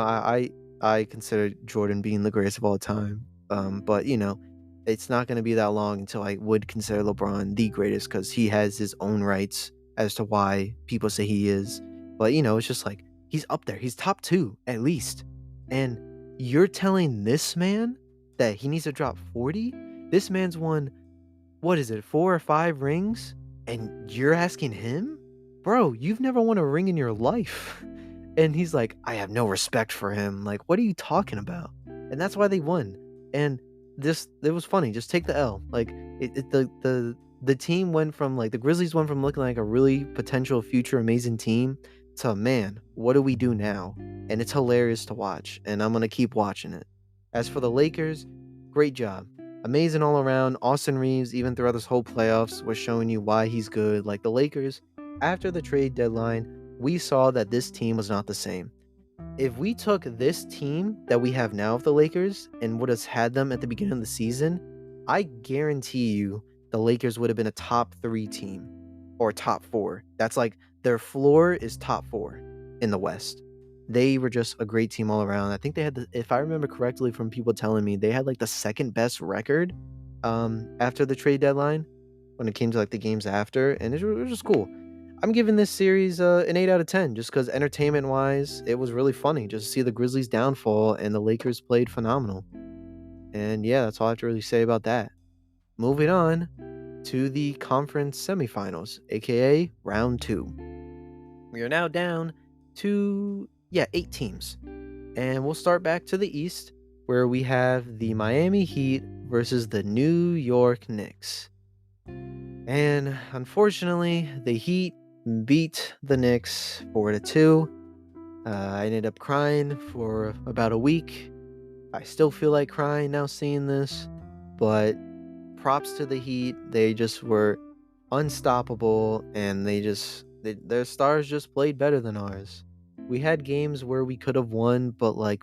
I consider Jordan being the greatest of all time. But it's not going to be that long until I would consider LeBron the greatest because he has his own rights as to why people say he is. But it's just like he's up there. He's top two at least, and you're telling this man that he needs to drop 40. This man's won, what is it, 4 or 5 rings, and you're asking him, bro? You've never won a ring in your life. And he's like, I have no respect for him. Like, what are you talking about? And that's why they won. And it was funny. Just take the L. Like, the team went from like the Grizzlies went from looking like a really potential future amazing team to, man, what do we do now? And it's hilarious to watch. And I'm gonna keep watching it. As for the Lakers, great job. Amazing all around. Austin Reeves, even throughout this whole playoffs, was showing you why he's good. Like the Lakers, after the trade deadline, we saw that this team was not the same. If we took this team that we have now of the Lakers and would have had them at the beginning of the season, I guarantee you the Lakers would have been a top 3 team or top 4. That's like their floor is top 4 in the West. They were just a great team all around. I think they had if I remember correctly from people telling me, they had like the second best record after the trade deadline when it came to like the games after, and it was just cool. I'm giving this series an 8 out of 10 just because entertainment wise, it was really funny just to see the Grizzlies downfall and the Lakers played phenomenal. And yeah, that's all I have to really say about that. Moving on to the conference semifinals, aka round 2. We are now down to 8 teams. And we'll start back to the East, where we have the Miami Heat versus the New York Knicks. And unfortunately, the Heat beat the Knicks 4-2. I ended up crying for about a week. I still feel like crying now seeing this, but props to the Heat. They just were unstoppable, and their stars just played better than ours. We had games where we could have won, but like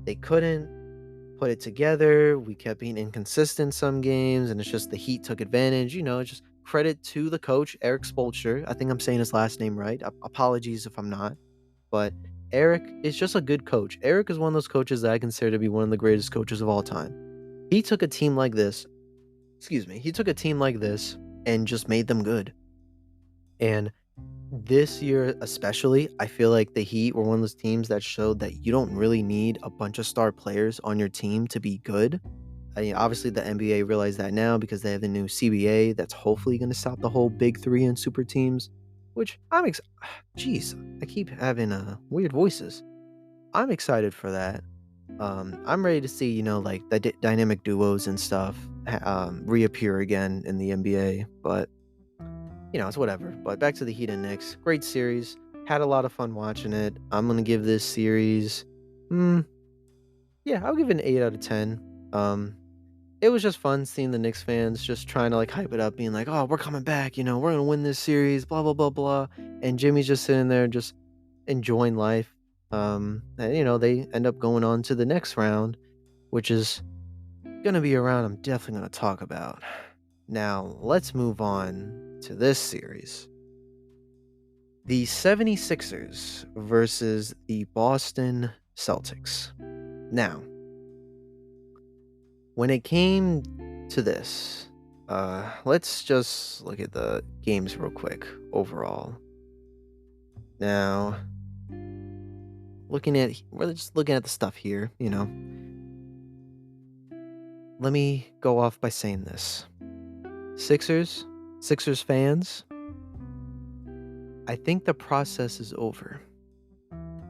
they couldn't put it together. We kept being inconsistent some games, and it's just the Heat took advantage. It's just credit to the coach, Eric Spoelstra. I think I'm saying his last name right. Apologies if I'm not. But Eric is just a good coach. Eric is one of those coaches that I consider to be one of the greatest coaches of all time. He took a team like this, and just made them good. And this year especially, I feel like the Heat were one of those teams that showed that you don't really need a bunch of star players on your team to be good. I mean, obviously, the NBA realized that now because they have the new CBA that's hopefully going to stop the whole Big Three and super teams, which jeez, I keep having weird voices. I'm excited for that. I'm ready to see, like the dynamic duos and stuff reappear again in the NBA, but it's whatever. But back to the Heat and Knicks. Great series. Had a lot of fun watching it. I'm going to give this series, I'll give it an 8 out of 10. It was just fun seeing the Knicks fans just trying to like hype it up, being like, oh, we're coming back, we're going to win this series, blah, blah, blah, blah. And Jimmy's just sitting there just enjoying life. And, they end up going on to the next round, which is going to be a round I'm definitely going to talk about. Now, let's move on to this series. The 76ers versus the Boston Celtics. Now, when it came to this, let's just look at the games real quick overall. Now, we're just looking at the stuff here, Let me go off by saying this. Sixers fans, I think the process is over.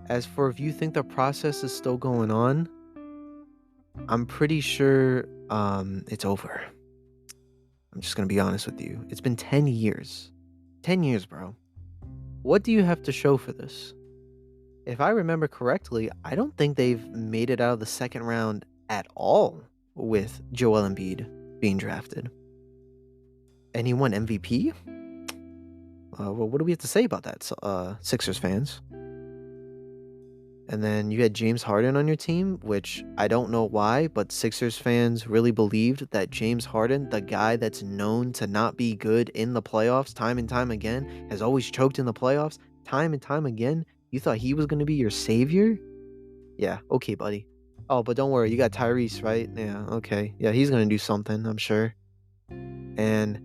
As for if you think the process is still going on, I'm pretty sure it's over. I'm just going to be honest with you. It's been 10 years. 10 years, bro. What do you have to show for this? If I remember correctly, I don't think they've made it out of the second round at all with Joel Embiid being drafted. And he won MVP? Well, what do we have to say about that, Sixers fans? And then you had James Harden on your team, which I don't know why, but Sixers fans really believed that James Harden, the guy that's known to not be good in the playoffs time and time again, has always choked in the playoffs time and time again. You thought he was going to be your savior? Yeah, okay, buddy. Oh, but don't worry, you got Tyrese, right? Yeah, okay. Yeah, he's going to do something, I'm sure. And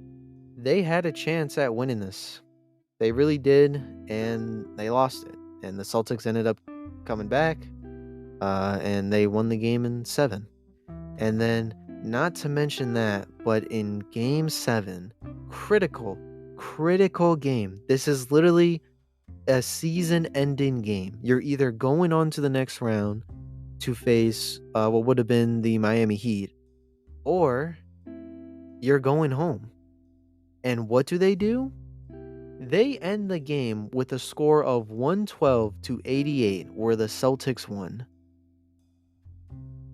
they had a chance at winning this. They really did, and they lost it. And the Celtics ended up coming back, and they won the game in 7. And then, not to mention that, but in game 7, critical game. This is literally a season-ending game. You're either going on to the next round to face what would have been the Miami Heat, or you're going home. And what do? They end the game with a score of 112-88, where the Celtics won.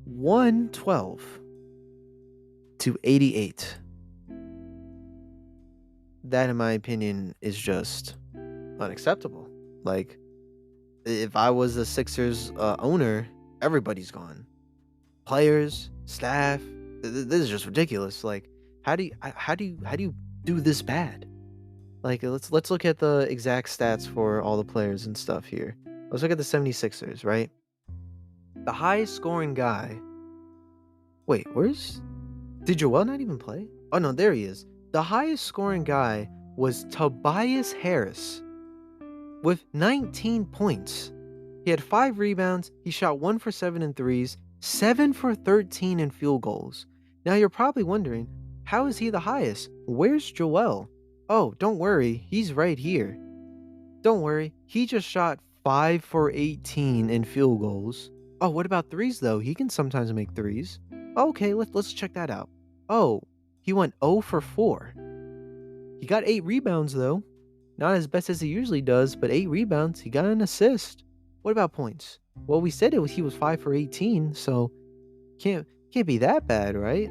112-88. That, in my opinion, is just unacceptable. Like, if I was the Sixers owner, everybody's gone. Players, staff, this is just ridiculous. Like, How do you do this bad? Like let's look at the exact stats for all the players and stuff here. Let's look at the 76ers, right? The highest scoring guy. Wait, did Joel not even play? Oh no, there he is. The highest scoring guy was Tobias Harris with 19 points. He had 5 rebounds, he shot 1 for 7 in threes, 7 for 13 in field goals. Now you're probably wondering, how is he the highest? Where's Joel? Oh, don't worry, he's right here. Don't worry, he just shot 5 for 18 in field goals. Oh, what about threes though? He can sometimes make threes. Okay, let's check that out. Oh, he went 0 for 4. He got 8 rebounds though. Not as best as he usually does, but 8 rebounds. He got an assist. What about points? Well, we said he was 5 for 18, so can't be that bad, right?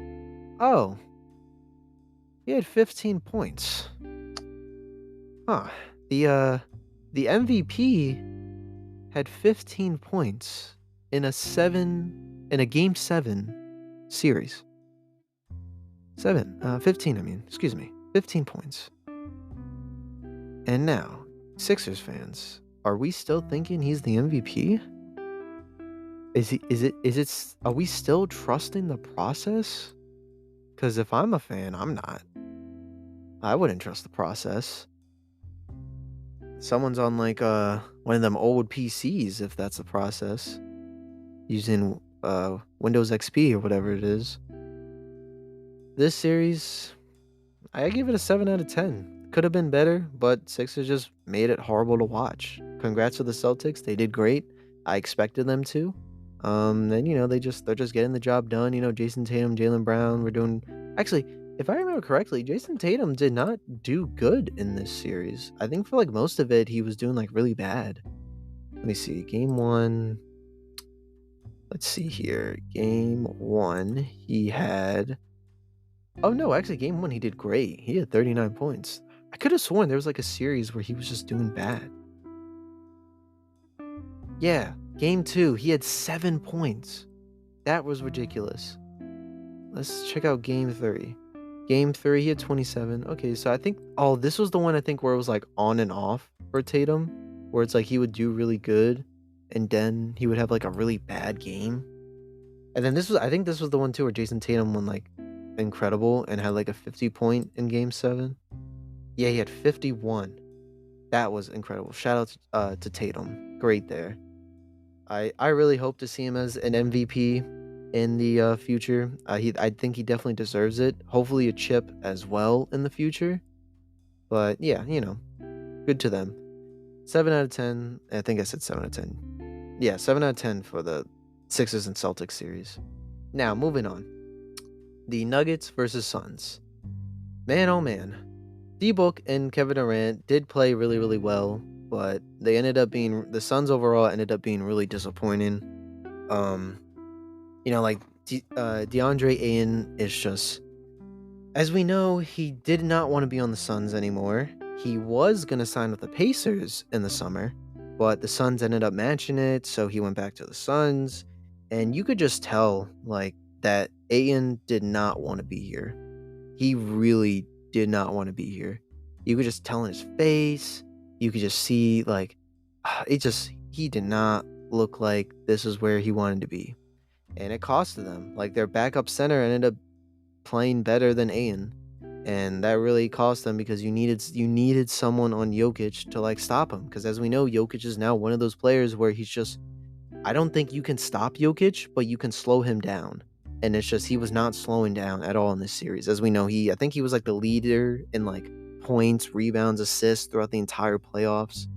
Oh, he had 15 points. Huh. The MVP had 15 points in a game 7 series. 15, I mean, excuse me. 15 points. And now, Sixers fans, are we still thinking he's the MVP? Are we still trusting the process? Cuz if I'm a fan, I'm not. I wouldn't trust the process. Someone's on like one of them old PCs if that's the process. Using Windows XP or whatever it is. This series, I give it a 7 out of 10. Could have been better, but Sixers just made it horrible to watch. Congrats to the Celtics. They did great. I expected them to. And they're just getting the job done. Jason Tatum, Jaylen Brown, we're doing actually, if I remember correctly, Jason Tatum did not do good in this series. I think for like most of it, he was doing like really bad. Let me see. Game 1. Let's see here. Game 1, he had Oh no, actually game 1 he did great. He had 39 points. I could have sworn there was like a series where he was just doing bad. Yeah, game 2 he had 7 points. That was ridiculous. Let's check out game 3. Game 3 he had 27. Okay, so I think this was the one I think where it was like on and off for Tatum, where it's like he would do really good and then he would have like a really bad game. And then I think this was the one too where Jason Tatum won like incredible and had like a 50 point in game 7. Yeah, he had 51. That was incredible. Shout out to Tatum. Great there. I really hope to see him as an MVP in the future. I think he definitely deserves it. Hopefully a chip as well in the future. But yeah, good to them. 7 out of 10. I think I said 7 out of 10. Yeah, 7 out of 10 for the Sixers and Celtics series. Now, moving on. The Nuggets versus Suns. Man, oh man. D-Book and Kevin Durant did play really, really well, but the Suns overall ended up being really disappointing. DeAndre Ayton is just, as we know, he did not want to be on the Suns anymore. He was going to sign with the Pacers in the summer, but the Suns ended up matching it, so he went back to the Suns, and you could just tell, like, that Ayton did not want to be here. He really did not want to be here. You could just tell in his face. You could just see, like, he did not look like this is where he wanted to be. And it costed them. Like, their backup center ended up playing better than Ayton. And that really cost them because you needed someone on Jokic to, like, stop him. Because as we know, Jokic is now one of those players where he's just, I don't think you can stop Jokic, but you can slow him down. And it's just, he was not slowing down at all in this series. As we know, I think he was like the leader in like points, rebounds, assists throughout the entire playoffs.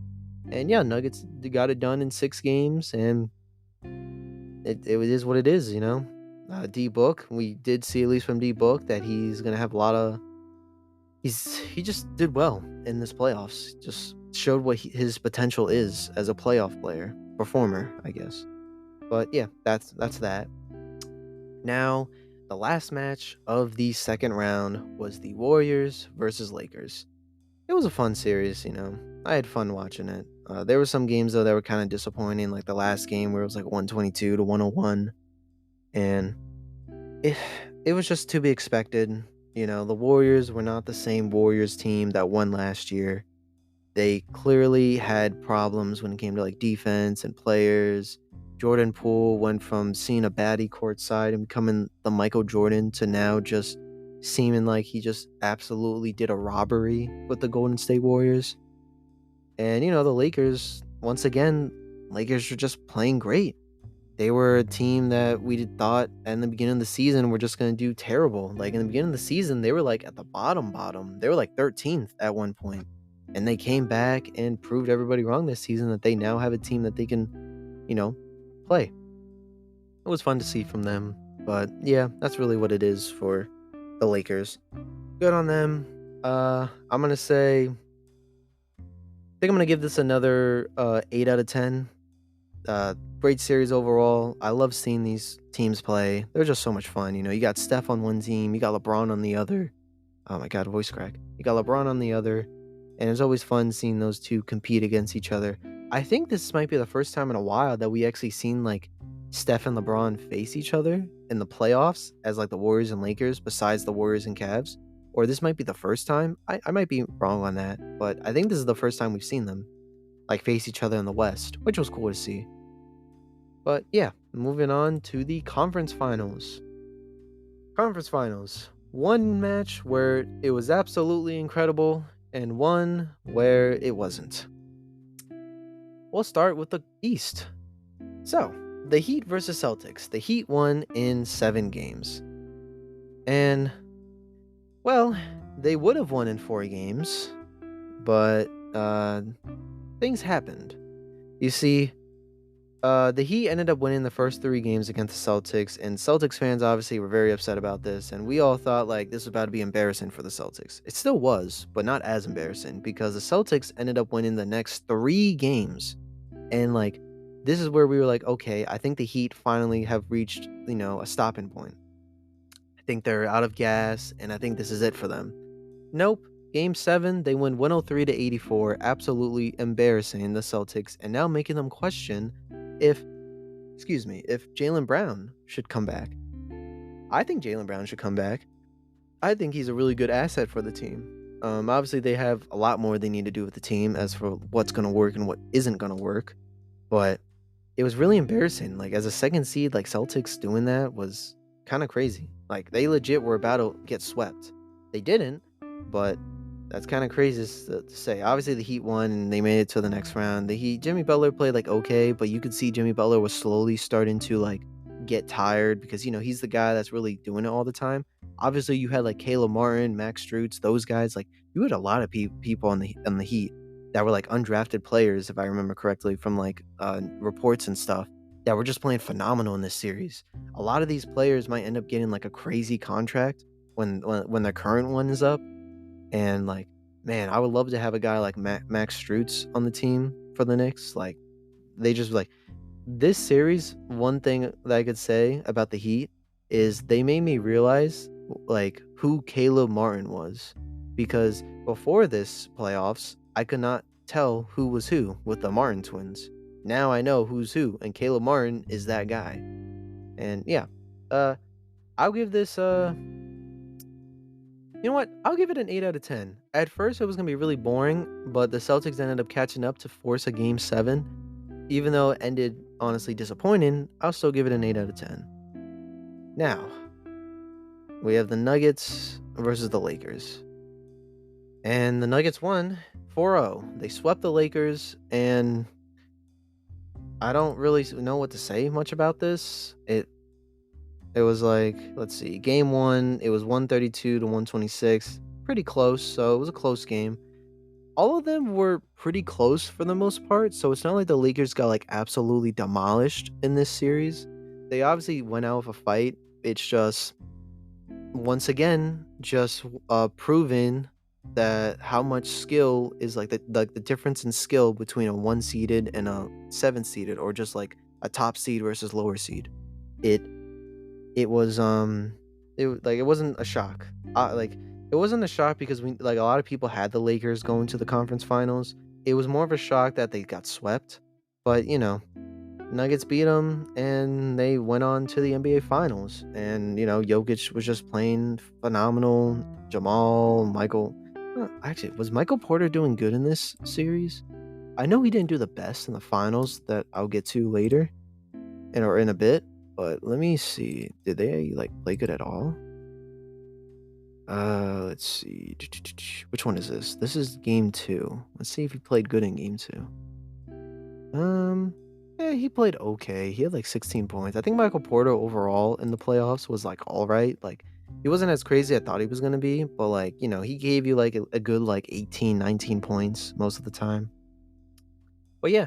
And yeah, Nuggets got it done in 6 games, and it is what it is, D-Book, we did see at least from D-Book that he's going to have a lot of, he just did well in this playoffs. Just showed what his potential is as a playoff performer, I guess. But yeah, that's that. Now, the last match of the second round was the Warriors versus Lakers. It was a fun series, I had fun watching it. There were some games, though, that were kind of disappointing, like the last game where it was like 122 to 101. And it was just to be expected. The Warriors were not the same Warriors team that won last year. They clearly had problems when it came to like defense and players. Jordan Poole went from seeing a baddie courtside and becoming the Michael Jordan to now just seeming like he just absolutely did a robbery with the Golden State Warriors. And the Lakers, once again, Lakers were just playing great. They were a team that we thought in the beginning of the season were just going to do terrible. Like in the beginning of the season, they were like at the bottom. They were like 13th at one point. And they came back and proved everybody wrong this season that they now have a team that they can, play. It was fun to see from them. But yeah, that's really what it is for the Lakers. Good on them. I'm going to say, I think I'm going to give this another 8 out of 10. Great series overall. I love seeing these teams play. They're just so much fun. You got Steph on one team, you got LeBron on the other. Oh my god, voice crack. You got LeBron on the other, and it's always fun seeing those two compete against each other. I think this might be the first time in a while that we actually seen like Steph and LeBron face each other in the playoffs as like the Warriors and Lakers, besides the Warriors and Cavs. Or this might be the first time. I might be wrong on that, but I think this is the first time we've seen them like face each other in the West, which was cool to see. But yeah, moving on to the conference finals. Conference finals. One match where it was absolutely incredible, and one where it wasn't. We'll start with the East. So, the Heat versus Celtics. The Heat won in 7 games. And, well, they would have won in 4 games, but things happened. You see, the Heat ended up winning the first 3 games against the Celtics, and Celtics fans obviously were very upset about this, and we all thought like this was about to be embarrassing for the Celtics. It still was, but not as embarrassing because the Celtics ended up winning the next 3 games. And like this is where we were like, okay, I think the Heat finally have reached, a stopping point. I think they're out of gas, and I think this is it for them. Nope. Game 7, they win 103 to 84, absolutely embarrassing the Celtics, and now making them question if Jaylen Brown should come back. I think Jaylen Brown should come back. I think he's a really good asset for the team. Obviously, they have a lot more they need to do with the team as for what's going to work and what isn't going to work. But it was really embarrassing. Like, as a second seed, like, Celtics doing that was kind of crazy. Like, they legit were about to get swept. They didn't, but that's kind of crazy to say. Obviously, the Heat won and they made it to the next round. Jimmy Butler played like okay, but you could see Jimmy Butler was slowly starting to like get tired because he's the guy that's really doing it all the time. Obviously, you had like Caleb Martin, Max Strus, those guys. Like you had a lot of people on the Heat that were like undrafted players, if I remember correctly, from like reports and stuff that were just playing phenomenal in this series. A lot of these players might end up getting like a crazy contract when their current one is up. And like, man, I would love to have a guy like Max Strus on the team for the Knicks. Like, they just like this series. One thing that I could say about the Heat is they made me realize like who Caleb Martin was, because before this playoffs, I could not tell who was who with the Martin twins. Now I know who's who, and Caleb Martin is that guy. And yeah, I'll give this you know what? I'll give it an 8 out of 10. At first, it was going to be really boring, but the Celtics ended up catching up to force a game 7. Even though it ended honestly disappointing, I'll still give it an 8 out of 10. Now, we have the Nuggets versus the Lakers. And the Nuggets won 4-0. They swept the Lakers, and I don't really know what to say much about this. It was like, let's see, game 1, it was 132 to 126. Pretty close, so it was a close game. All of them were pretty close for the most part, so it's not like the Lakers got like absolutely demolished in this series. They obviously went out with a fight. It's just, once again, just proving that how much skill is like the difference in skill between a 1-seeded and a 7-seeded, or just like a top seed versus lower seed. It was it wasn't a shock. It wasn't a shock because we like a lot of people had the Lakers going to the conference finals. It was more of a shock that they got swept. But Nuggets beat them, and they went on to the NBA Finals. And Jokic was just playing phenomenal. Jamal, Michael. Actually, was Michael Porter doing good in this series? I know he didn't do the best in the finals that I'll get to later or in a bit, but let me see. Did they play good at all? Let's see. Which one is this? This is game 2. Let's see if he played good in game 2. Yeah, he played okay. He had 16 points. I think Michael Porter overall in the playoffs was all right. He wasn't as crazy as I thought he was gonna be, but he gave you a good 18, 19 points most of the time. But yeah,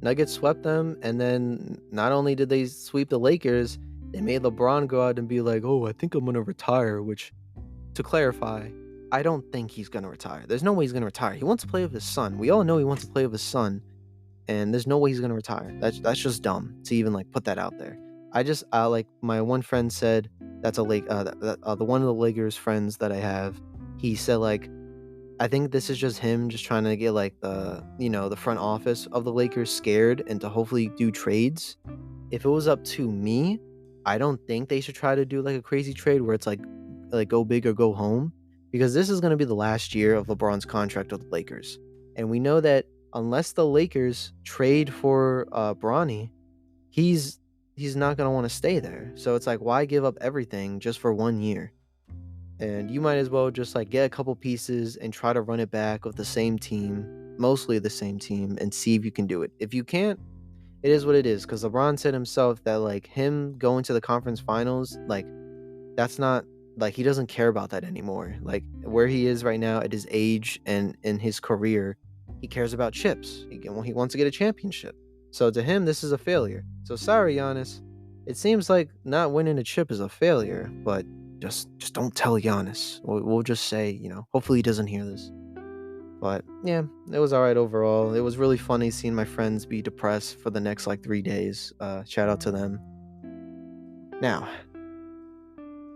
Nuggets swept them, and then not only did they sweep the Lakers, they made LeBron go out and be like, "Oh, I think I'm gonna retire," which, to clarify, I don't think he's gonna retire. There's no way he's gonna retire. He wants to play with his son. We all know he wants to play with his son, and there's no way he's gonna retire. That's just dumb to even put that out there. Like my one friend said, that's the one of the Lakers friends that I have. He said I think this is just him just trying to get the front office of the Lakers scared and to hopefully do trades. If it was up to me, I don't think they should try to do a crazy trade where it's go big or go home, because this is going to be the last year of LeBron's contract with the Lakers. And we know that unless the Lakers trade for Bronny, he's not going to want to stay there. So it's why give up everything just for 1 year? And you might as well just get a couple pieces and try to run it back with the same team, mostly the same team, and see if you can do it. If you can't, it is what it is, because LeBron said himself that him going to the conference finals, that's not he doesn't care about that anymore. Where he is right now at his age and in his career, he cares about chips. He wants to get a championship. So to him, this is a failure. So sorry, Giannis. It seems like not winning a chip is a failure, but just don't tell Giannis. We'll just say, hopefully he doesn't hear this. But yeah, it was all right overall. It was really funny seeing my friends be depressed for the next 3 days. Shout out to them. Now,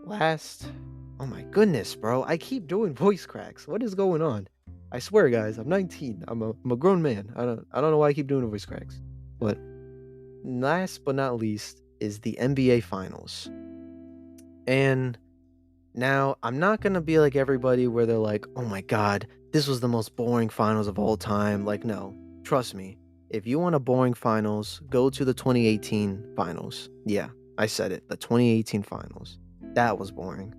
oh my goodness, bro. I keep doing voice cracks. What is going on? I swear, guys, I'm 19. I'm a grown man. I don't know why I keep doing voice cracks. But last but not least is the NBA Finals. And now, I'm not going to be like everybody where they're like, "Oh my god, this was the most boring finals of all time." No. Trust me. If you want a boring finals, go to the 2018 finals. Yeah, I said it. The 2018 finals. That was boring.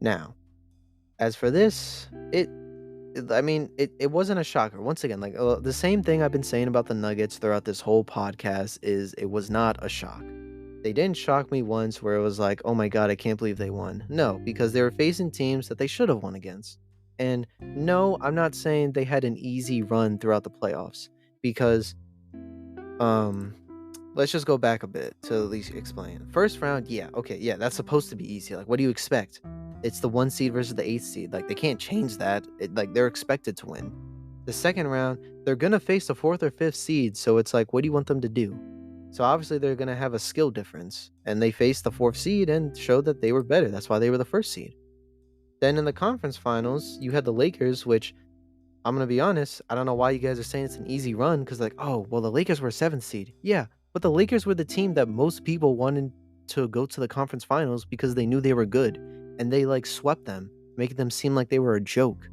Now, as for this, it wasn't a shocker. Once again, the same thing I've been saying about the Nuggets throughout this whole podcast is it was not a shock. They didn't shock me once where it was like, "Oh my god, I can't believe they won." No, because they were facing teams that they should have won against. And no, I'm not saying they had an easy run throughout the playoffs, because let's just go back a bit to at least explain. First round, yeah, okay, yeah, that's supposed to be easy. What do you expect? It's the 1 seed versus the 8th seed. They can't change that. They're expected to win. The second round, they're gonna face the 4th or 5th seed, so it's what do you want them to do? So obviously they're gonna have a skill difference, and they faced the 4th seed and showed that they were better. That's why they were the 1st seed. Then in the conference finals, you had the Lakers, which I'm gonna be honest, I don't know why you guys are saying it's an easy run, because oh, well, the Lakers were 7th seed. Yeah, but the Lakers were the team that most people wanted to go to the conference finals because they knew they were good, and they swept them, making them seem like they were a joke.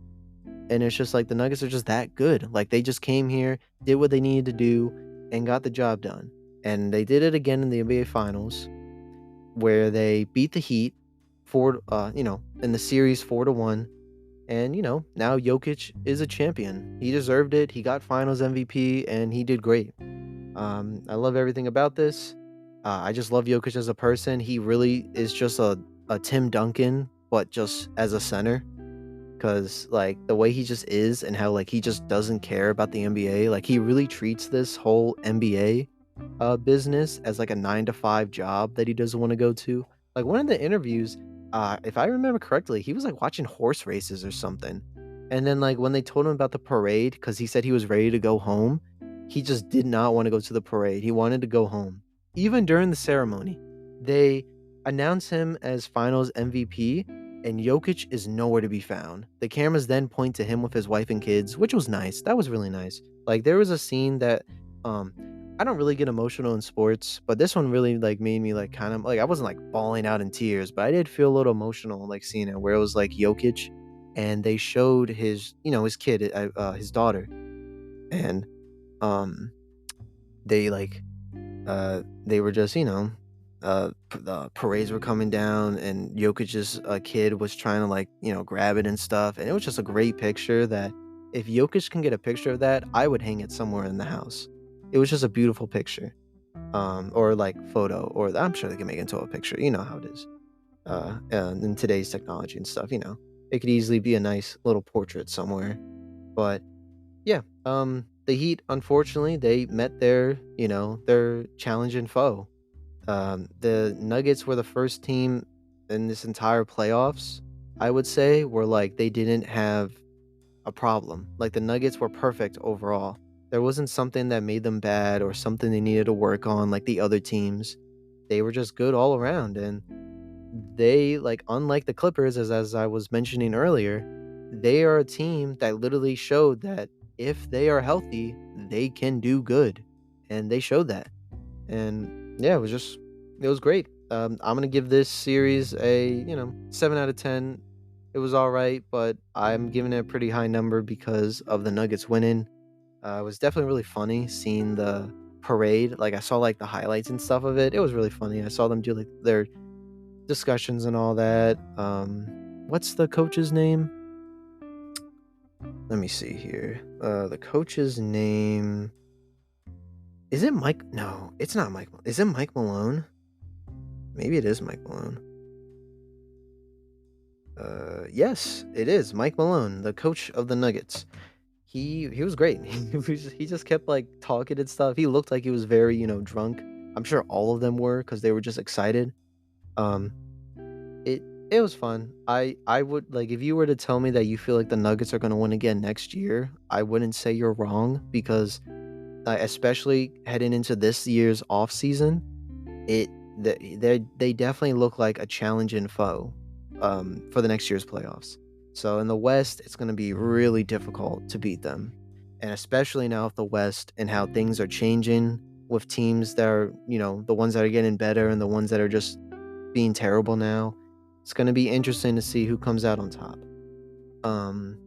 And it's just the Nuggets are just that good. They just came here, did what they needed to do, and got the job done. And they did it again in the NBA Finals, where they beat the Heat in the series 4-1. And now Jokic is a champion. He deserved it. He got Finals MVP, and he did great. I love everything about this. I just love Jokic as a person. He really is just a Tim Duncan, but just as a center. Because the way he just is, and how he just doesn't care about the NBA. He really treats this whole NBA business as a 9-to-5 job that he doesn't want to go to. One of the interviews, if I remember correctly, he was watching horse races or something. And then when they told him about the parade, because he said he was ready to go home, he just did not want to go to the parade. He wanted to go home. Even during the ceremony, they announced him as Finals MVP, and Jokic is nowhere to be found. The cameras then point to him with his wife and kids, which was nice. That was really nice. There was a scene that I don't really get emotional in sports, but this one really like made me like kind of like I wasn't like bawling out in tears, but I did feel a little emotional like seeing it where it was like Jokic and they showed his kid, his daughter, and um they like they were just, the parades were coming down and Jokic's kid was trying to like, grab it and stuff. And it was just a great picture that if Jokic can get a picture of that, I would hang it somewhere in the house. It was just a beautiful picture. Or like photo, or I'm sure they can make it into a picture. You know how it is. In today's technology and stuff, it could easily be a nice little portrait somewhere. But yeah, the Heat, unfortunately, they met their challenge and foe. The Nuggets were the first team in this entire playoffs, I would say, where like they didn't have a problem. Like the Nuggets were perfect overall. There wasn't something that made them bad or something they needed to work on like the other teams. They were just good all around, and they like unlike the Clippers, as I was mentioning earlier, they are a team that literally showed that if they are healthy, they can do good. And they showed that. And yeah, it was great. I'm gonna give this series a 7 out of 10. It was all right, but I'm giving it a pretty high number because of the Nuggets winning. It was definitely really funny seeing the parade. Like I saw like the highlights and stuff of it. It was really funny. I saw them do like their discussions and all that. What's the coach's name? Let me see here. The coach's name, is it Mike? No, it's not Mike. Is it Mike Malone? Maybe it is Mike Malone. Yes, it is Mike Malone, the coach of the Nuggets. He was great. He just kept like talking and stuff. He looked like he was very drunk. I'm sure all of them were because they were just excited. Um, it it was fun. I would like if you were to tell me that you feel like the Nuggets are gonna win again next year. I wouldn't say you're wrong because especially heading into this year's off season, it they definitely look like a challenging foe, for the next year's playoffs. So in the West, it's gonna be really difficult to beat them, and especially now with the West and how things are changing with teams that are, the ones that are getting better and the ones that are just being terrible now. It's gonna be interesting to see who comes out on top.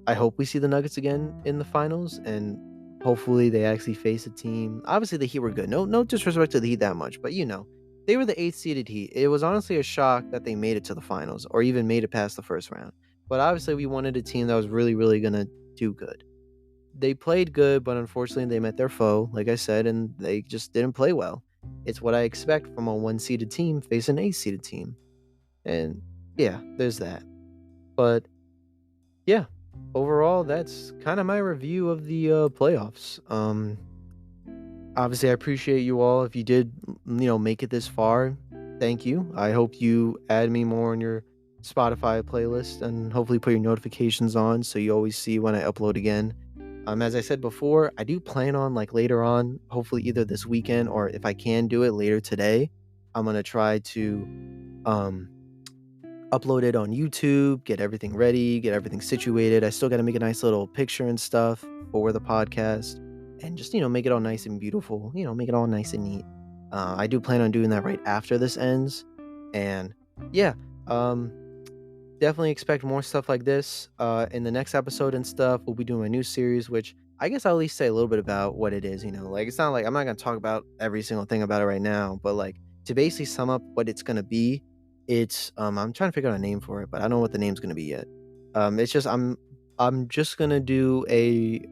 I hope we see the Nuggets again in the finals, and hopefully they actually face a team. Obviously, the Heat were good. No disrespect to the Heat that much, but they were the eighth seeded Heat. It was honestly a shock that they made it to the finals or even made it past the first round. But obviously, we wanted a team that was really, really gonna do good. They played good, but unfortunately, they met their foe, like I said, and they just didn't play well. It's what I expect from a one seeded team facing an eight seeded team. And yeah, there's that. But yeah, overall, that's kind of my review of the playoffs. Obviously, I appreciate you all. If you did, make it this far, thank you. I hope you add me more on your Spotify playlist and hopefully put your notifications on so you always see when I upload again. As I said before, I do plan on like later on, hopefully either this weekend or if I can do it later today, I'm gonna try to um upload it on YouTube, get everything ready, get everything situated. I still got to make a nice little picture and stuff for the podcast and just, make it all nice and beautiful, make it all nice and neat. I do plan on doing that right after this ends. And yeah, um, definitely expect more stuff like this in the next episode and stuff. We'll be doing a new series, which I guess I'll at least say a little bit about what it is. Like it's not like I'm not going to talk about every single thing about it right now, but like to basically sum up what it's going to be, it's I'm trying to figure out a name for it, but I don't know what the name's going to be yet. It's just I'm just going to do a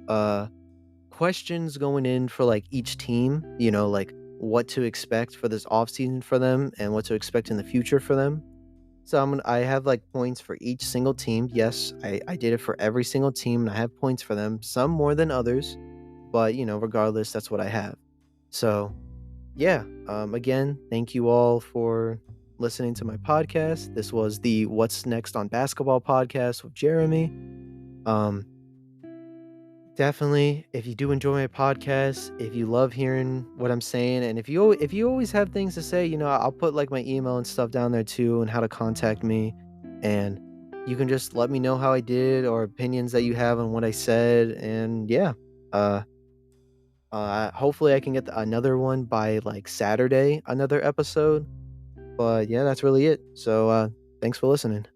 questions going in for like each team, like what to expect for this off season for them and what to expect in the future for them. So I have like points for each single team. Yes, I did it for every single team and I have points for them, some more than others, but regardless, that's what I have. So yeah, again, thank you all for listening to my podcast. This was the What's Next on Basketball podcast with Jeremy. Um, Definitely, if you do enjoy my podcast, if you love hearing what I'm saying, and if you always have things to say, I'll put like my email and stuff down there too, and how to contact me, and you can just let me know how I did or opinions that you have on what I said, and yeah, uh, Hopefully, I can get another one by like Saturday, another episode. But yeah, that's really it. So, thanks for listening.